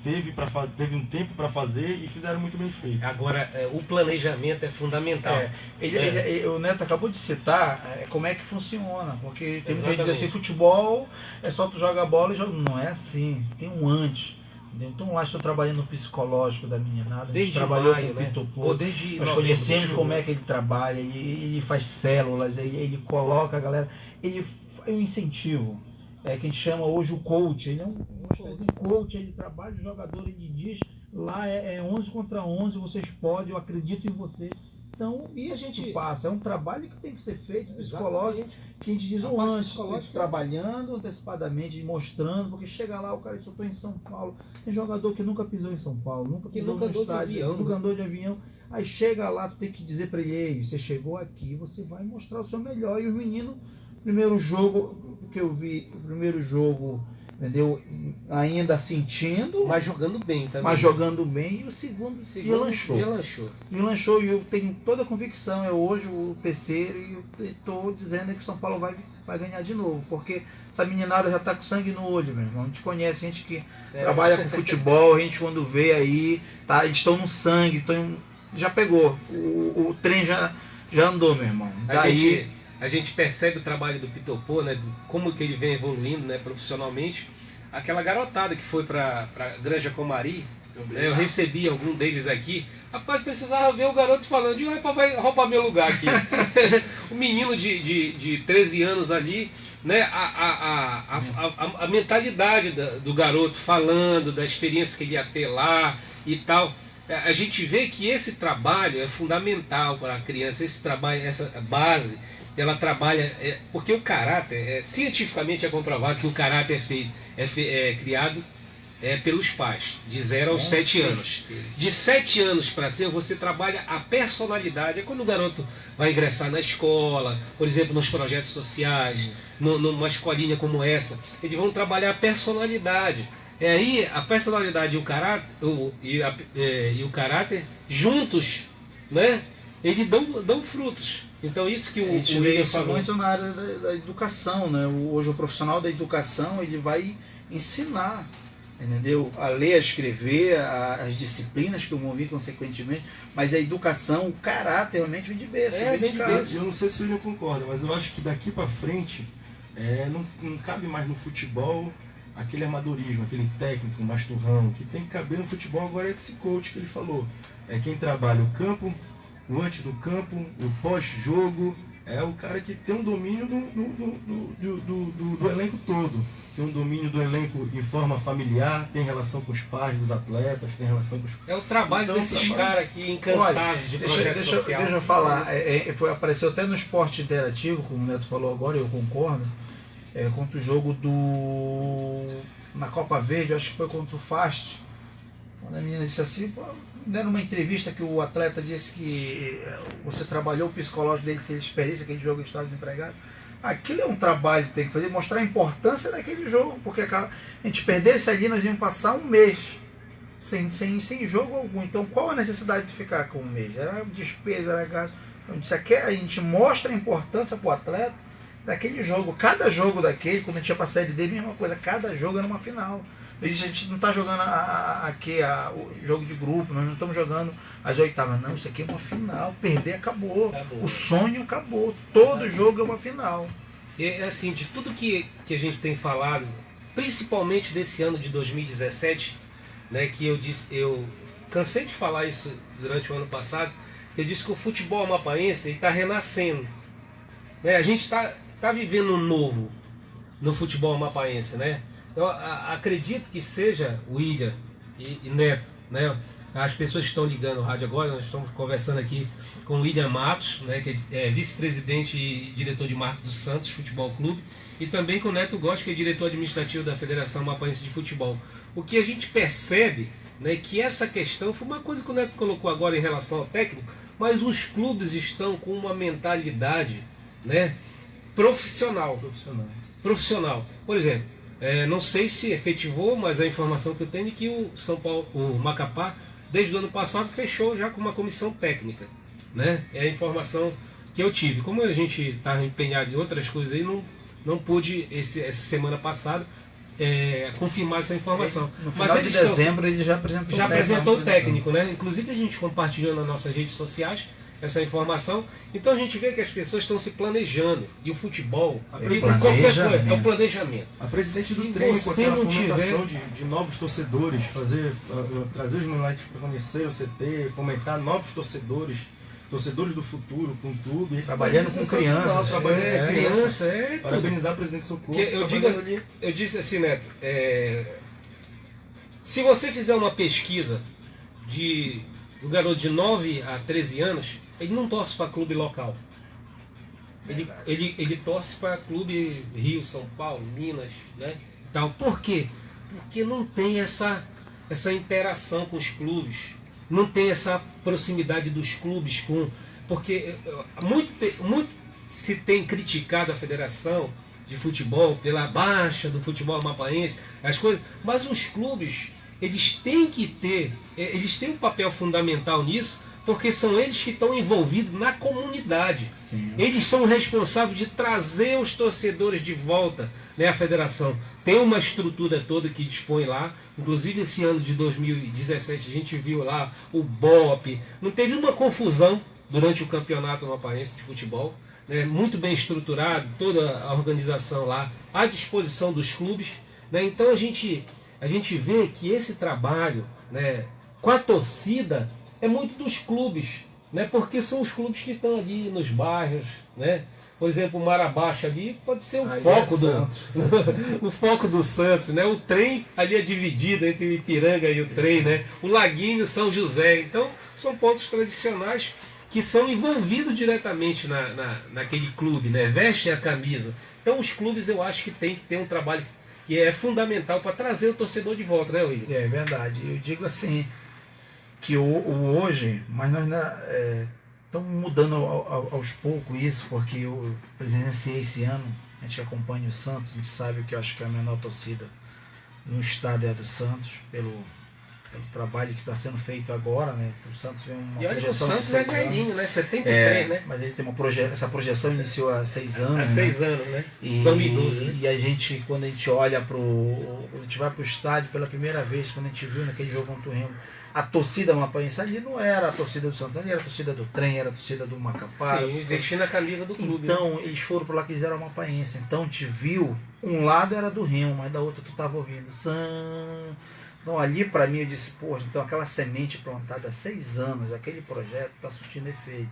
teve um tempo para fazer e fizeram muito bem feito. Agora, o planejamento é fundamental. O Neto acabou de citar como é que funciona, porque tem muita gente que diz assim, futebol é só tu joga a bola e joga. Não é assim, tem um antes. Então lá estou trabalhando no psicológico da meninada, desde trabalhou maio, com o né? Pitopô, nós conhecemos como é que ele trabalha, ele faz células, ele coloca a galera, ele é um incentivo, que a gente chama hoje o coach, ele é um coach, ele trabalha o jogador, ele diz, lá é 11 contra 11, vocês podem, eu acredito em vocês. Então, isso a gente passa, é um trabalho que tem que ser feito, psicológico, que a gente diz antes, trabalhando antecipadamente, mostrando, porque chega lá, o cara, eu estou em São Paulo, tem jogador que nunca pisou em São Paulo, nunca pisou no estádio, nunca andou de avião, aí chega lá, tu tem que dizer para ele, você chegou aqui, você vai mostrar o seu melhor, e os meninos, primeiro jogo que eu vi, o primeiro jogo, entendeu? Ainda sentindo, mas jogando bem também. Mas jogando bem, e o segundo lanchou. E eu tenho toda a convicção, é hoje o terceiro, e eu estou dizendo que o São Paulo vai ganhar de novo, porque essa meninada já está com sangue no olho, meu irmão. A gente conhece gente que trabalha com futebol, a gente quando vê aí, eles estão no sangue, já pegou. O trem já andou, meu irmão. Daí... A gente percebe o trabalho do Pitopô, né, como que ele vem evoluindo, né, profissionalmente. Aquela garotada que foi para Granja Comari, eu recebi algum deles aqui. Rapaz, precisava ver o garoto falando, rapaz, vai roubar meu lugar aqui. O menino de 13 anos ali, né, a mentalidade do garoto falando, da experiência que ele ia ter lá e tal. A gente vê que esse trabalho é fundamental para a criança, esse trabalho, essa base, ela trabalha, porque o caráter, cientificamente é comprovado que o caráter é criado pelos pais, de 0 aos 7 anos. De 7 anos para cima, você trabalha a personalidade. É quando o garoto vai ingressar na escola, por exemplo, nos projetos sociais, numa escolinha como essa, eles vão trabalhar a personalidade. Aí a personalidade e o caráter juntos, né? Eles dão frutos. Então isso que a gente vê isso falou muito na área da educação, né? Hoje o profissional da educação ele vai ensinar, entendeu? A ler, a escrever, as disciplinas que eu movi consequentemente, mas a educação, o caráter realmente vem de berço, vem de casa. Eu não sei se o William concorda, mas eu acho que daqui para frente não cabe mais no futebol aquele amadorismo, aquele técnico, masturrão, que tem que caber no futebol agora é esse coach que ele falou. É quem trabalha o campo, o antes do campo, o pós-jogo, é o cara que tem um domínio do elenco todo. Tem um domínio do elenco em forma familiar, tem relação com os pais dos atletas, tem relação com os... É o trabalho desses caras aqui incansáveis de projeto social. Deixa eu falar, apareceu até no esporte interativo, como o Neto falou agora, eu concordo, contra o jogo na Copa Verde, acho que foi contra o Fast, quando a menina disse assim, deram uma entrevista que o atleta disse que você trabalhou o psicológico dele se ele perdesse aquele jogo, ele estava desempregado. Aquilo é um trabalho que tem que fazer, mostrar a importância daquele jogo, porque a gente perdesse ali, nós íamos passar um mês sem jogo algum. Então qual a necessidade de ficar com um mês? Era despesa, era gasto. Então a gente mostra a importância para o atleta daquele jogo. Cada jogo daquele, quando a gente ia para a Série D, mesma coisa, cada jogo era uma final. A gente não está jogando o jogo de grupo, nós não estamos jogando as oitavas. Não, isso aqui é uma final. Perder acabou. O sonho acabou. Todo jogo é uma final. E assim, de tudo que a gente tem falado, principalmente desse ano de 2017, né, que eu cansei de falar isso durante o ano passado, eu disse que o futebol amapaense está renascendo. Né? A gente está vivendo um novo no futebol amapaense, né? Eu acredito que seja William e Neto, né? As pessoas que estão ligando o rádio agora, nós estamos conversando aqui com o William Matos, né, que é vice-presidente e diretor de marketing do Santos Futebol Clube, e também com o Neto Góes, que é diretor administrativo da Federação Amapaense de Futebol. O que a gente percebe, né, que essa questão foi uma coisa que o Neto colocou agora em relação ao técnico, mas os clubes estão com uma mentalidade, né, profissional. Por exemplo, não sei se efetivou, mas a informação que eu tenho é que o Macapá, desde o ano passado, fechou já com uma comissão técnica, né? É a informação que eu tive. Como a gente está empenhado em outras coisas aí, não pude, essa semana passada, confirmar essa informação. No final de dezembro ele já apresentou o técnico, né? Inclusive a gente compartilhou nas nossas redes sociais essa informação. Então a gente vê que as pessoas estão se planejando. E o futebol, qualquer coisa, é o planejamento. A presidente do treino, com aquela fomentação de novos torcedores, trazer os moleques para conhecer o CT, fomentar novos torcedores do futuro com o clube. Trabalhando com crianças. Parabenizar o presidente Socorro. Eu disse assim, Neto, se você fizer uma pesquisa do garoto de 9 a 13 anos, ele não torce para clube local. Ele torce para clube Rio, São Paulo, Minas, né? Tal. Por quê? Porque não tem essa interação com os clubes, não tem essa proximidade dos clubes porque muito se tem criticado a Federação de Futebol pela baixa do futebol amapaense, as coisas, mas os clubes eles têm um papel fundamental nisso, porque são eles que estão envolvidos na comunidade. Sim. Eles são responsáveis de trazer os torcedores de volta, né, à federação. Tem uma estrutura toda que dispõe lá, inclusive esse ano de 2017 a gente viu lá o BOP, não teve uma confusão durante o campeonato amapaense de futebol, né? Muito bem estruturado, toda a organização lá à disposição dos clubes, né? Então a gente vê que esse trabalho, né, com a torcida é muito dos clubes, né? Porque são os clubes que estão ali nos bairros, né? Por exemplo, o Marabaixa ali pode ser o foco o foco do Santos, né? O trem ali é dividido entre o Ipiranga e o trem, né? O Laguinho, São José. Então, são pontos tradicionais que são envolvidos diretamente naquele clube, né? Vestem a camisa. Então, os clubes eu acho que tem que ter um trabalho que é fundamental para trazer o torcedor de volta, né, William? É verdade. Eu digo assim, que o hoje, mas nós ainda estamos mudando aos poucos isso, porque eu presenciei esse ano, a gente acompanha o Santos, a gente sabe que eu acho que a menor torcida no estado é a do Santos, pelo trabalho que está sendo feito agora, né? O Santos vem uma e olha, o projeção Santos de é 6 anos. velhinho, né? 73, né? Mas ele tem essa projeção iniciou há 6 anos. Há 6 anos, né? E, 2012, né? E a gente, quando a gente olha quando a gente vai para o estádio pela primeira vez, quando a gente viu naquele jogo contra o Remo, a torcida amapaense ali não era a torcida do Santos, ali era a torcida do trem, era a torcida do Macapá. Sim, vestindo a camisa do clube. Então, né? eles foram por lá que fizeram a amapaense. Então, te viu, um lado era do Remo, mas da outra tu estava ouvindo. Então, ali para mim eu disse, pô, então aquela semente plantada há 6 anos, aquele projeto está surtindo efeito.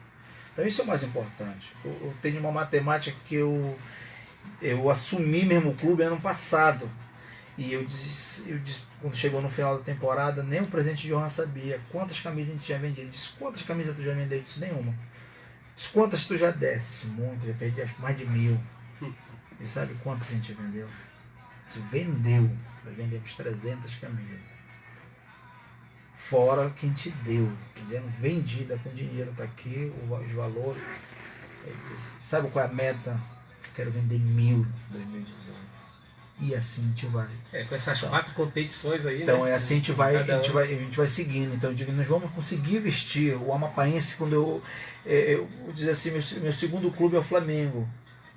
Então, isso é o mais importante. Eu tenho uma matemática que eu assumi mesmo o clube ano passado. E eu disse, quando chegou no final da temporada, nem o presidente de honra sabia quantas camisas a gente tinha vendido. Eu disse, quantas camisas tu já vendeu? Eu disse, nenhuma. Eu disse, quantas tu já desse? Disse, muito, já perdi acho que mais de 1000. E sabe quantas a gente vendeu? Eu disse, vendeu. Nós vendemos 300 camisas. Fora o que a gente deu. Dizendo, vendida com dinheiro para aqui, os valores. Eu disse, sabe qual é a meta? Eu quero vender 1000 em 2018. E assim a gente vai. Com essas 4 competições aí, então, né? assim a gente vai seguindo. Então eu digo, nós vamos conseguir vestir o amapaense. Quando eu dizer assim, meu segundo clube é o Flamengo,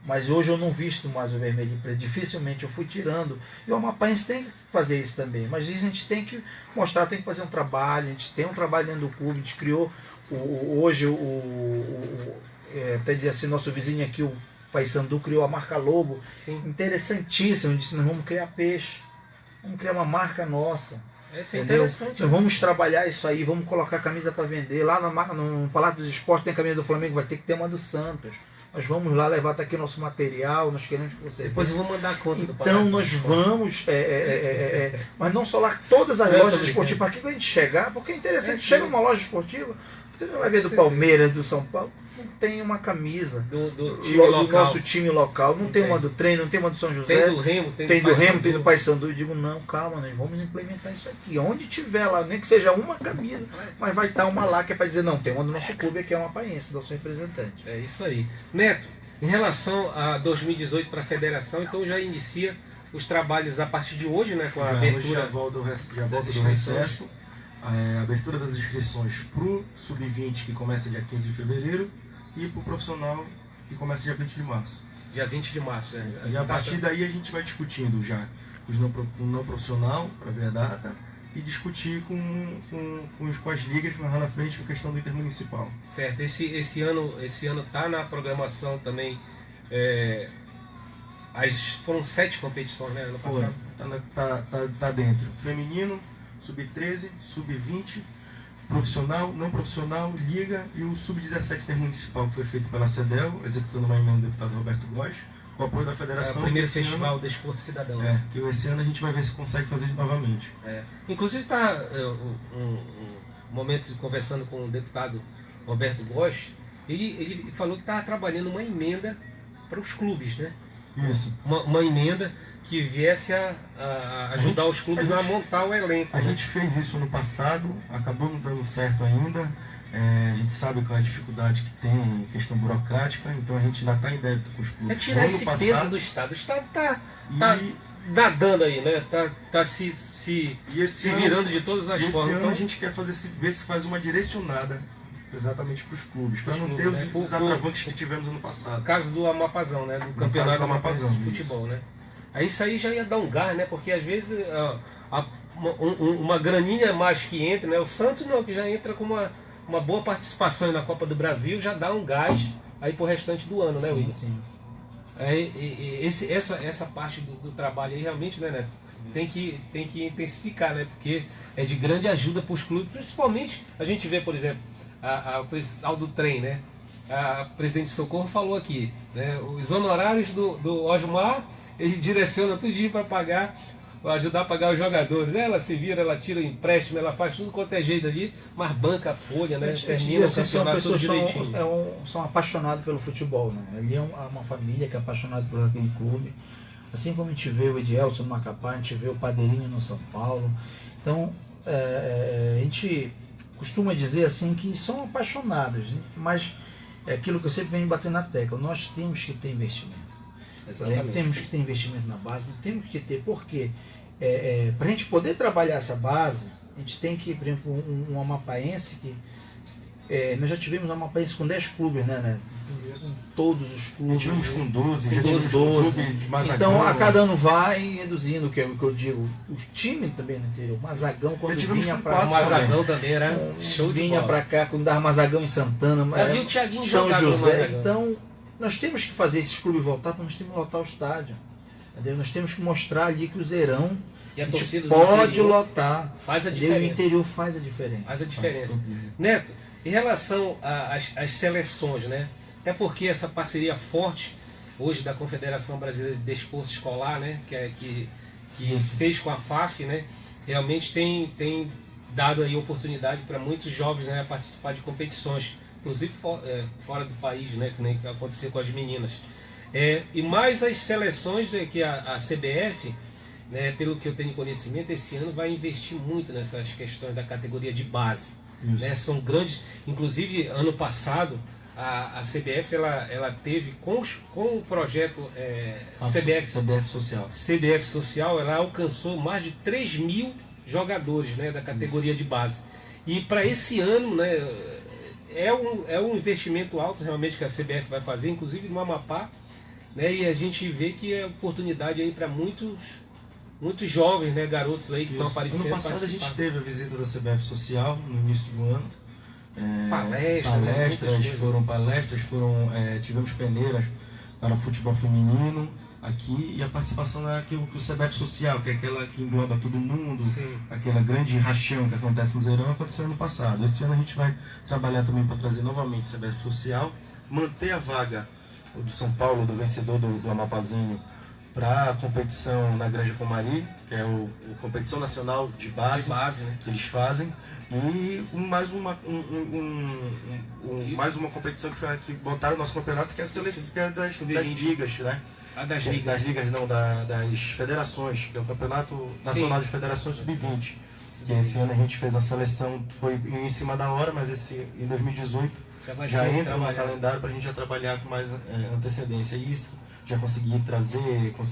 mas hoje eu não visto mais o vermelho e preto, dificilmente eu fui tirando, e o amapaense tem que fazer isso também, mas isso a gente tem que mostrar, tem que fazer um trabalho, a gente tem um trabalho dentro do clube, a gente criou hoje até dizer assim, nosso vizinho aqui, o Paysandu, criou a marca Lobo. Sim. Interessantíssimo. Eu disse, nós vamos criar peixe, vamos criar uma marca nossa. Essa é interessante. Então, vamos trabalhar isso aí, vamos colocar a camisa para vender. Lá no Palácio dos Esportes tem a camisa do Flamengo, vai ter que ter uma do Santos. Nós vamos lá levar, tá aqui o nosso material, nós queremos que você... Depois eu vou mandar a conta do Então nós vamos, mas não só lá, todas as lojas esportivas, para que a gente chegar, porque é interessante, chega numa loja esportiva, você vai ver do Palmeiras, do São Paulo, não tem uma camisa do time local. Do nosso time local, não tem uma do trem, não tem uma do São José, tem do Remo, tem do Paysandu. Eu digo, não, calma, nós vamos implementar isso aqui, onde tiver lá, nem que seja uma camisa, mas vai estar uma lá que é para dizer, não, tem uma do nosso clube que é uma amapaense, nosso representante. É isso aí. Neto, em relação a 2018 para a federação, então já inicia os trabalhos a partir de hoje, né, com a abertura. Já volta do recesso, a abertura das inscrições para o Sub-20, que começa dia 15 de fevereiro, e para o profissional, que começa dia 20 de março. Dia 20 de março, né? E a partir daí a gente vai discutindo já o não profissional, para ver a data, e discutir com as ligas mais lá na frente a questão do intermunicipal. Certo, esse ano tá na programação também, foram 7 competições, né, ano passado? Tá dentro. Feminino, Sub-13, Sub-20, profissional, não profissional, liga e o Sub-17 intermunicipal, que foi feito pela CEDEL, executando uma emenda do deputado Roberto Góes, com o apoio da federação. O primeiro festival do Desporto Cidadão. Que esse ano a gente vai ver se consegue fazer novamente. Inclusive está um momento conversando com o deputado Roberto Góes, ele falou que estava trabalhando uma emenda para os clubes, né? Isso. Uma emenda que viesse a ajudar os clubes a montar o elenco. A gente fez isso no passado, acabou não dando certo ainda. A gente sabe qual é a dificuldade que tem em questão burocrática, então a gente ainda está em débito com os clubes. É tirar esse peso do Estado. O Estado está nadando aí, né? Tá se virando de todas as formas. Esse ano a gente quer ver se faz uma direcionada exatamente para os clubes, para não ter os atravantes que tivemos ano passado. No caso do Amapazão, né? Do campeonato Amapazão de futebol, né? Aí isso aí já ia dar um gás, né? Porque às vezes uma graninha a mais que entra, né? O Santos não, que já entra com uma boa participação aí na Copa do Brasil já dá um gás aí pro restante do ano, né, William? Sim. Essa parte do trabalho aí realmente, né, Neto? Tem que intensificar, né? Porque é de grande ajuda para os clubes, principalmente a gente vê, por exemplo, o do trem, né? A presidente Socorro falou aqui, né? Os honorários do Osmar, ele direciona tudinho para ajudar a pagar os jogadores. Ela se vira, ela tira o empréstimo, ela faz tudo quanto é jeito ali, mas banca a folha, né? Termina o campeonato tudo direitinho. São apaixonados pelo futebol, né? Ali é uma família que é apaixonada por aquele clube. Assim como a gente vê o Edielson no Macapá, a gente vê o Padeirinho no São Paulo. Então, a gente costuma dizer assim que são apaixonados, né? Mas é aquilo que eu sempre venho batendo na tecla, nós temos que ter investimento. Temos que ter investimento na base, temos que ter, porque para a gente poder trabalhar essa base, a gente tem que, por exemplo, um amapaense que nós já tivemos um amapaense com 10 clubes, né? Com todos os clubes. Já tivemos com 12, já tivemos 12. Então a cada ano vai reduzindo, o que eu digo, o time também no interior. O Mazagão, quando vinha para cá. O Mazagão também era show de bola. Vinha para cá, quando dava Mazagão em Santana, vi o Thiaguinho São José. Então, nós temos que fazer esses clubes voltar, porque nós temos que lotar o estádio. Entendeu? Nós temos que mostrar ali que o Zerão e a torcida pode lotar. Faz a diferença. O interior faz a diferença. Faz a diferença. Neto, em relação às seleções, né? Até porque essa parceria forte hoje da Confederação Brasileira de Desporto Escolar, né? Que fez com a FAF, né? Realmente tem dado aí oportunidade para muitos jovens, né, participar de competições, inclusive fora do país, né? Que nem aconteceu com as meninas. E mais as seleções que a CBF, né, pelo que eu tenho conhecimento, esse ano vai investir muito nessas questões da categoria de base. Né, são grandes, inclusive ano passado a CBF ela teve com o projeto CBF Social, ela alcançou mais de 3.000 jogadores, né, da categoria de base. E para esse ano, né, é um investimento alto realmente que a CBF vai fazer, inclusive no Amapá, né, e a gente vê que é oportunidade aí para muitos jovens, né, garotos aí que estão aparecendo. Ano passado a gente teve a visita da CBF Social no início do ano. Tivemos peneiras para futebol feminino aqui, e a participação daquilo que o CBF Social, que é aquela que engloba todo mundo. Sim. Aquela grande rachão que acontece no Zerão, aconteceu ano passado. Esse ano a gente vai trabalhar também para trazer novamente o CBF Social, manter a vaga do São Paulo, do vencedor do Amapazinho, para a competição na Granja Comari, que é a competição nacional de base, né, que eles fazem, e mais uma competição que botaram no nosso campeonato, que é a seleção das ligas, né? Das ligas não, das federações, que é o Campeonato Nacional de Federações Sub-20. Que esse ano a gente fez uma seleção, foi em cima da hora, mas em 2018 já entra no calendário para a gente já trabalhar com mais antecedência. Isso, já conseguir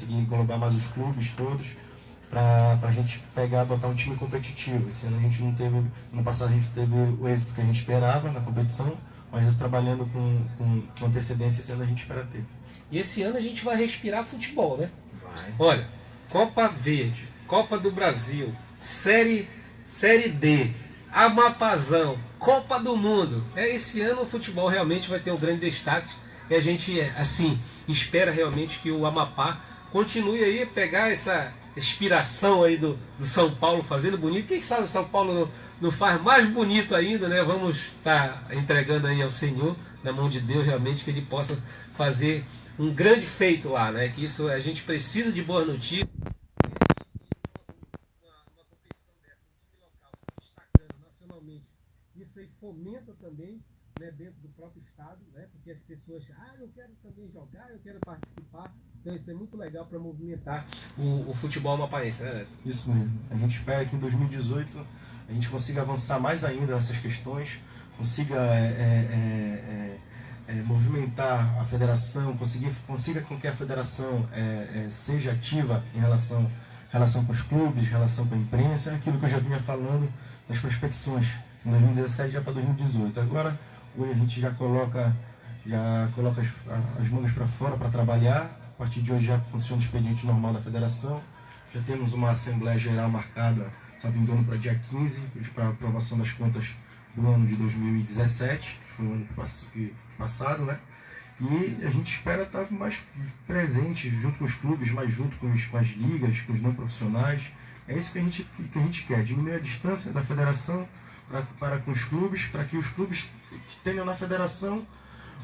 englobar mais os clubes todos, para a gente botar um time competitivo. Esse ano a gente não teve, no passado a gente teve o êxito que a gente esperava na competição, mas trabalhando com antecedência, esse ano a gente espera ter. E esse ano a gente vai respirar futebol, né? Olha, Copa Verde, Copa do Brasil, Série D, Amapazão, Copa do Mundo. Esse ano o futebol realmente vai ter um grande destaque, e a gente, assim, espera realmente que o Amapá continue aí a pegar essa inspiração aí do São Paulo fazendo bonito. Quem sabe o São Paulo não faz mais bonito ainda, né? Vamos estar entregando aí ao Senhor, na mão de Deus, realmente, que Ele possa fazer um grande feito lá, né? Que isso, a gente precisa de boas notícias. Uma competição dessa, um time local se destacando nacionalmente, isso aí fomenta também, né, dentro do próprio estado, né? Porque as pessoas, eu quero também jogar, eu quero participar. Então isso é muito legal para movimentar o futebol amapaense, né, Neto? Isso mesmo. A gente espera que em 2018 a gente consiga avançar mais ainda nessas questões, consiga movimentar a federação, consiga com que a federação seja ativa em relação com os clubes, relação com a imprensa, aquilo que eu já vinha falando das prospecções, em 2017 já para 2018. Agora a gente já coloca as mangas para fora para trabalhar. A partir de hoje já funciona o expediente normal da federação. Já temos uma Assembleia Geral marcada, só me engano, para dia 15, para aprovação das contas do ano de 2017, que foi o ano passado, né? E a gente espera estar mais presente junto com os clubes, mais junto com as ligas, com os não profissionais. É isso que a gente quer, diminuir a distância da federação para com os clubes, para que os clubes tenham na federação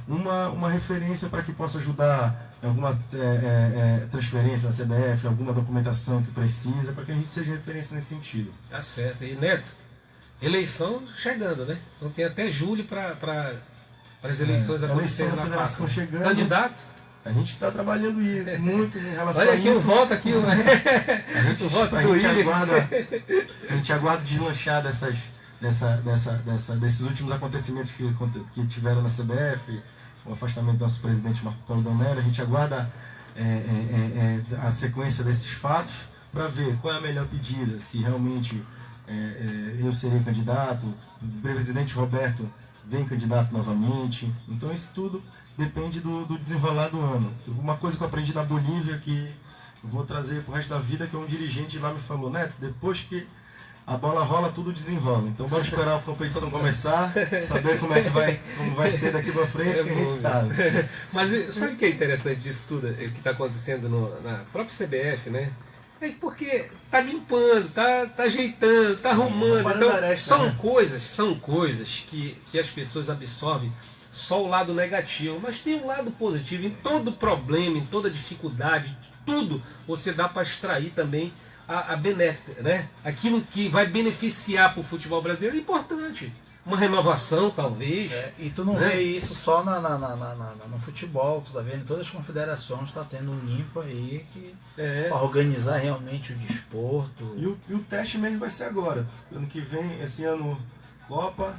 uma referência para que possa ajudar em alguma transferência na CBF, alguma documentação que precisa, para que a gente seja referência nesse sentido. Tá certo. E Neto, eleição chegando, né? Então tem até julho para as eleições acontecerem na federação chegando. Candidato? A gente está trabalhando muito em relação Olha a aqui isso. o voto aqui, A gente aguarda deslanchar desses últimos acontecimentos que tiveram na CBF, o afastamento do nosso presidente Marco Polo Donero. A gente aguarda a sequência desses fatos para ver qual é a melhor pedida, se realmente eu serei candidato, o presidente Roberto vem candidato novamente. Então isso tudo depende do desenrolar do ano. Uma coisa que eu aprendi na Bolívia que eu vou trazer pro resto da vida, que um dirigente lá me falou: Neto, depois que a bola rola, tudo desenrola. Então bora esperar a competição começar, saber como vai ser daqui para frente, que a gente sabe. Mas sabe o que é interessante disso tudo, que está acontecendo na própria CBF, né? É porque tá limpando, tá ajeitando, tá arrumando. Então, são coisas que as pessoas absorvem só o lado negativo, mas tem um lado positivo. Em todo problema, em toda dificuldade, tudo você dá para extrair também a benéfica, né? Aquilo que vai beneficiar para o futebol brasileiro é importante. Uma renovação, talvez. E tu não vê isso só no futebol, tu tá vendo em todas as confederações, tá tendo um limpo aí para organizar realmente o desporto. E o teste mesmo vai ser agora. Ano que vem, esse ano Copa,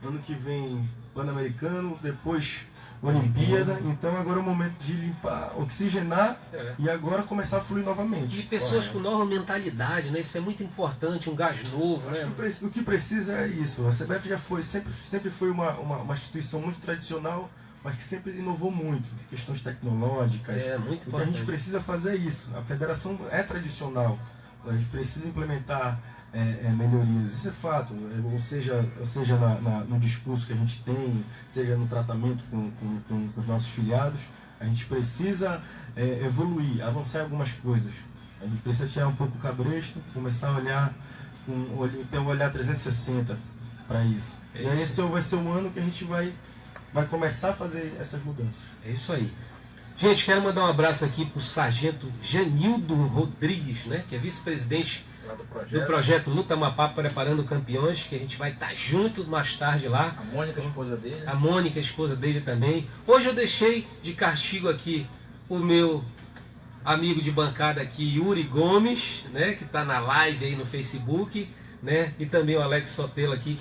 ano que vem Pan-Americano, depois Olimpíada. Então agora é o momento de limpar, oxigenar e agora começar a fluir novamente. E pessoas com nova mentalidade, né? Isso é muito importante, um gás novo, né? O que precisa é isso. A CBF já foi, sempre foi uma instituição muito tradicional, mas que sempre inovou muito. Questões tecnológicas. Muito importante. O que a gente precisa fazer é isso. A federação é tradicional. A gente precisa implementar melhorias, isso é fato, ou seja no discurso que a gente tem, seja no tratamento com os nossos filiados. A gente precisa evoluir, avançar em algumas coisas. A gente precisa tirar um pouco o cabresto, começar a olhar, ter um olhar 360 para isso. E aí esse vai ser o ano que a gente vai começar a fazer essas mudanças. É isso aí. Gente, quero mandar um abraço aqui para o sargento Janildo Rodrigues, né, que é vice-presidente do projeto Luta Amapá Preparando Campeões, que a gente vai estar junto mais tarde lá. A Mônica, a esposa dele. A Mônica, a esposa dele também. Hoje eu deixei de castigo aqui o meu amigo de bancada aqui, Yuri Gomes, né, que está na live aí no Facebook, né, e também o Alex Sotelo aqui,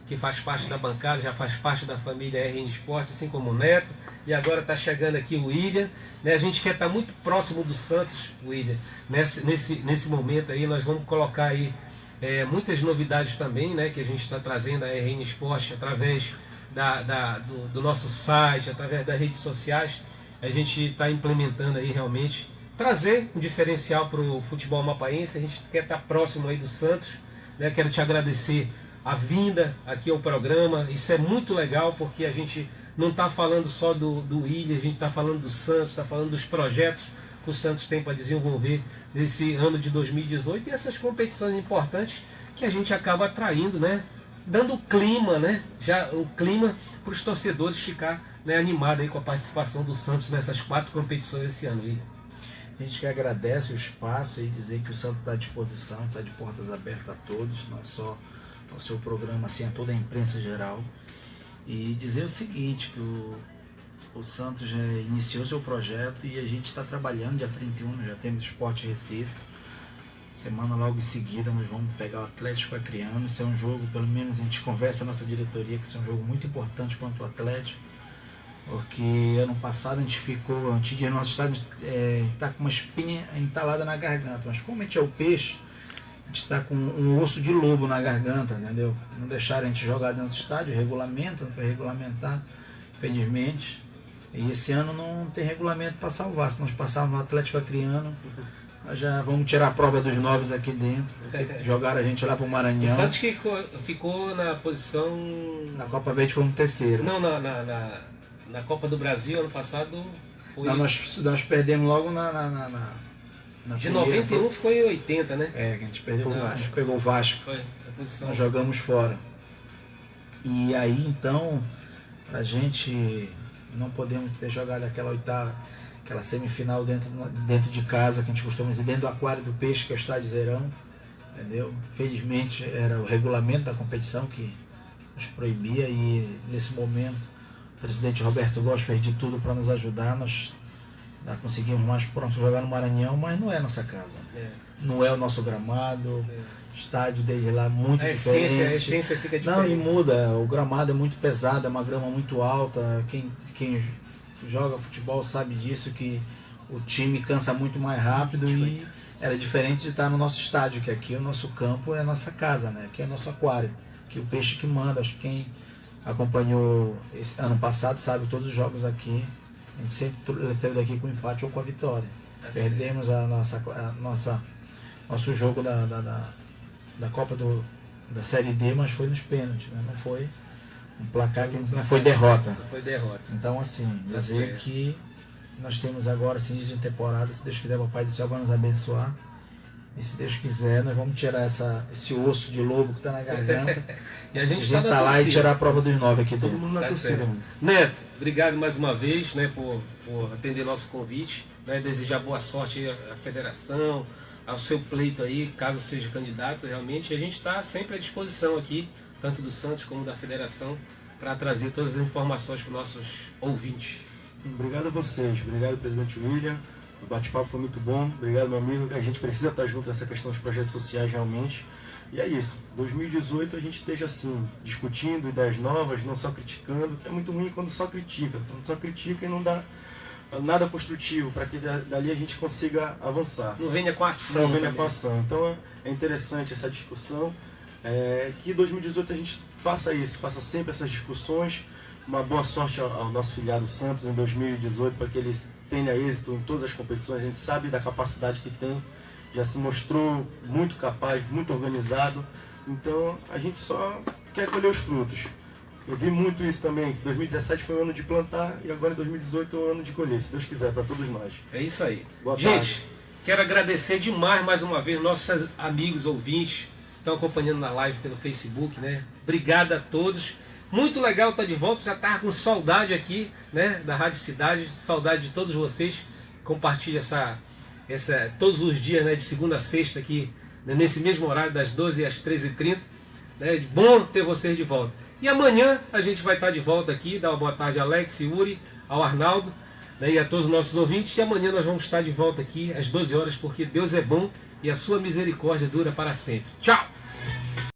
que faz parte da bancada, já faz parte da família RN Esporte, assim como o Neto. E agora está chegando aqui o William, né? A gente quer estar muito próximo do Santos, William. Nesse momento aí nós vamos colocar aí muitas novidades também, né? Que a gente está trazendo a RN Esporte através do nosso site, através das redes sociais. A gente está implementando aí realmente, trazer um diferencial para o futebol amapaense. A gente quer estar próximo aí do Santos, né? Quero te agradecer a vinda aqui ao programa. Isso é muito legal, porque a gente não está falando só do William, a gente está falando do Santos, está falando dos projetos que o Santos tem para desenvolver nesse ano de 2018 e essas competições importantes que a gente acaba atraindo, né? Dando clima, né? Já o clima para os torcedores ficar, né, animado aí com a participação do Santos nessas 4 competições esse ano, William. A gente que agradece o espaço e dizer que o Santos está à disposição, está de portas abertas a todos, não só ao seu programa, assim, a toda a imprensa geral. E dizer o seguinte, que o Santos já iniciou seu projeto e a gente está trabalhando, dia 31, já temos Sport Recife. Semana logo em seguida nós vamos pegar o Atlético Acreano. Isso é um jogo, pelo menos a gente conversa na nossa diretoria, que isso é um jogo muito importante quanto o Atlético. Porque ano passado a gente ficou, antes de nosso estádio, está com uma espinha entalada na garganta. Mas como a gente é o peixe, a gente está com um osso de lobo na garganta, entendeu? Não deixaram a gente jogar dentro do estádio, regulamento, não foi regulamentado, infelizmente. E esse ano não tem regulamento para salvar. Se nós passarmos no Atlético Acreano, Nós já vamos tirar a prova dos novos aqui dentro. Jogaram a gente lá pro O Maranhão. Santos que ficou na posição... Na Copa Verde fomos terceiro. Não, na Copa do Brasil, ano passado, foi... Não, nós perdemos logo na de primeira. 91 foi 80, né? É, que a gente perdeu, Não, a gente pegou o Vasco. Foi a posição. Nós jogamos fora. E aí então, a gente não podemos ter jogado aquela semifinal dentro de casa, que a gente costuma dizer, dentro do aquário do peixe, que é o estádio Zerão, entendeu? Felizmente era o regulamento da competição que nos proibia, e nesse momento o presidente Roberto Góes fez de tudo para nos ajudar. Nós conseguimos mais pronto jogar no Maranhão, mas não é nossa casa. Não é o nosso gramado. Estádio desde lá muito diferente. A essência fica diferente. Não, e muda. O gramado é muito pesado, é uma grama muito alta. Quem joga futebol sabe disso, que o time cansa muito mais rápido, e era diferente de estar no nosso estádio, que aqui o nosso campo é a nossa casa, né? Aqui é o nosso aquário, que o peixe que manda. Acho que quem acompanhou esse ano passado sabe, todos os jogos aqui, a gente sempre teve daqui com empate ou com a vitória. Perdemos nosso jogo da Copa da Série D, mas foi nos pênaltis, né? Não foi um placar que não foi derrota. Não foi derrota. Então, assim, dizer que nós temos agora, assim, início de temporada, se Deus quiser, o Papai do Céu vai nos abençoar. E se Deus quiser, nós vamos tirar esse osso de lobo que está na garganta. E a gente tá lá e tirar a prova dos 9 aqui Todo dentro. mundo na Tá torcida. certo. Neto, obrigado mais uma vez, né, por atender nosso convite, né, desejar boa sorte à federação, ao seu pleito aí, caso seja candidato realmente. A gente está sempre à disposição aqui, tanto do Santos como da federação, para trazer todas as informações para os nossos ouvintes. Obrigado a vocês, obrigado presidente William, o bate-papo foi muito bom, obrigado meu amigo, a gente precisa estar junto nessa questão dos projetos sociais realmente, e é isso, 2018 a gente esteja assim, discutindo ideias novas, não só criticando, que é muito ruim quando só critica e não dá nada construtivo para que dali a gente consiga avançar. Não venha com ação. Não venha com ação, então é interessante essa discussão, que em 2018 a gente faça isso, faça sempre essas discussões. Uma boa sorte ao nosso filiado Santos em 2018, para que ele tenha êxito em todas as competições. A gente sabe da capacidade que tem, já se mostrou muito capaz, muito organizado, então a gente só quer colher os frutos. Eu vi muito isso também, que 2017 foi o ano de plantar e agora em 2018 é o ano de colher, se Deus quiser, para todos nós. É isso aí. Boa Gente, tarde. quero agradecer demais mais uma vez nossos amigos ouvintes que estão acompanhando na live pelo Facebook, né? Obrigado a todos. Muito legal estar de volta, já estava com saudade aqui, né, da Rádio Cidade, saudade de todos vocês. Compartilhe essa todos os dias, né, de segunda a sexta aqui, né, nesse mesmo horário, das 12 às 13h30. Né, bom ter vocês de volta. E amanhã a gente vai estar de volta aqui, dar uma boa tarde a Alex, Yuri, ao Arnaldo, né, e a todos os nossos ouvintes. E amanhã nós vamos estar de volta aqui às 12 horas, porque Deus é bom e a sua misericórdia dura para sempre. Tchau!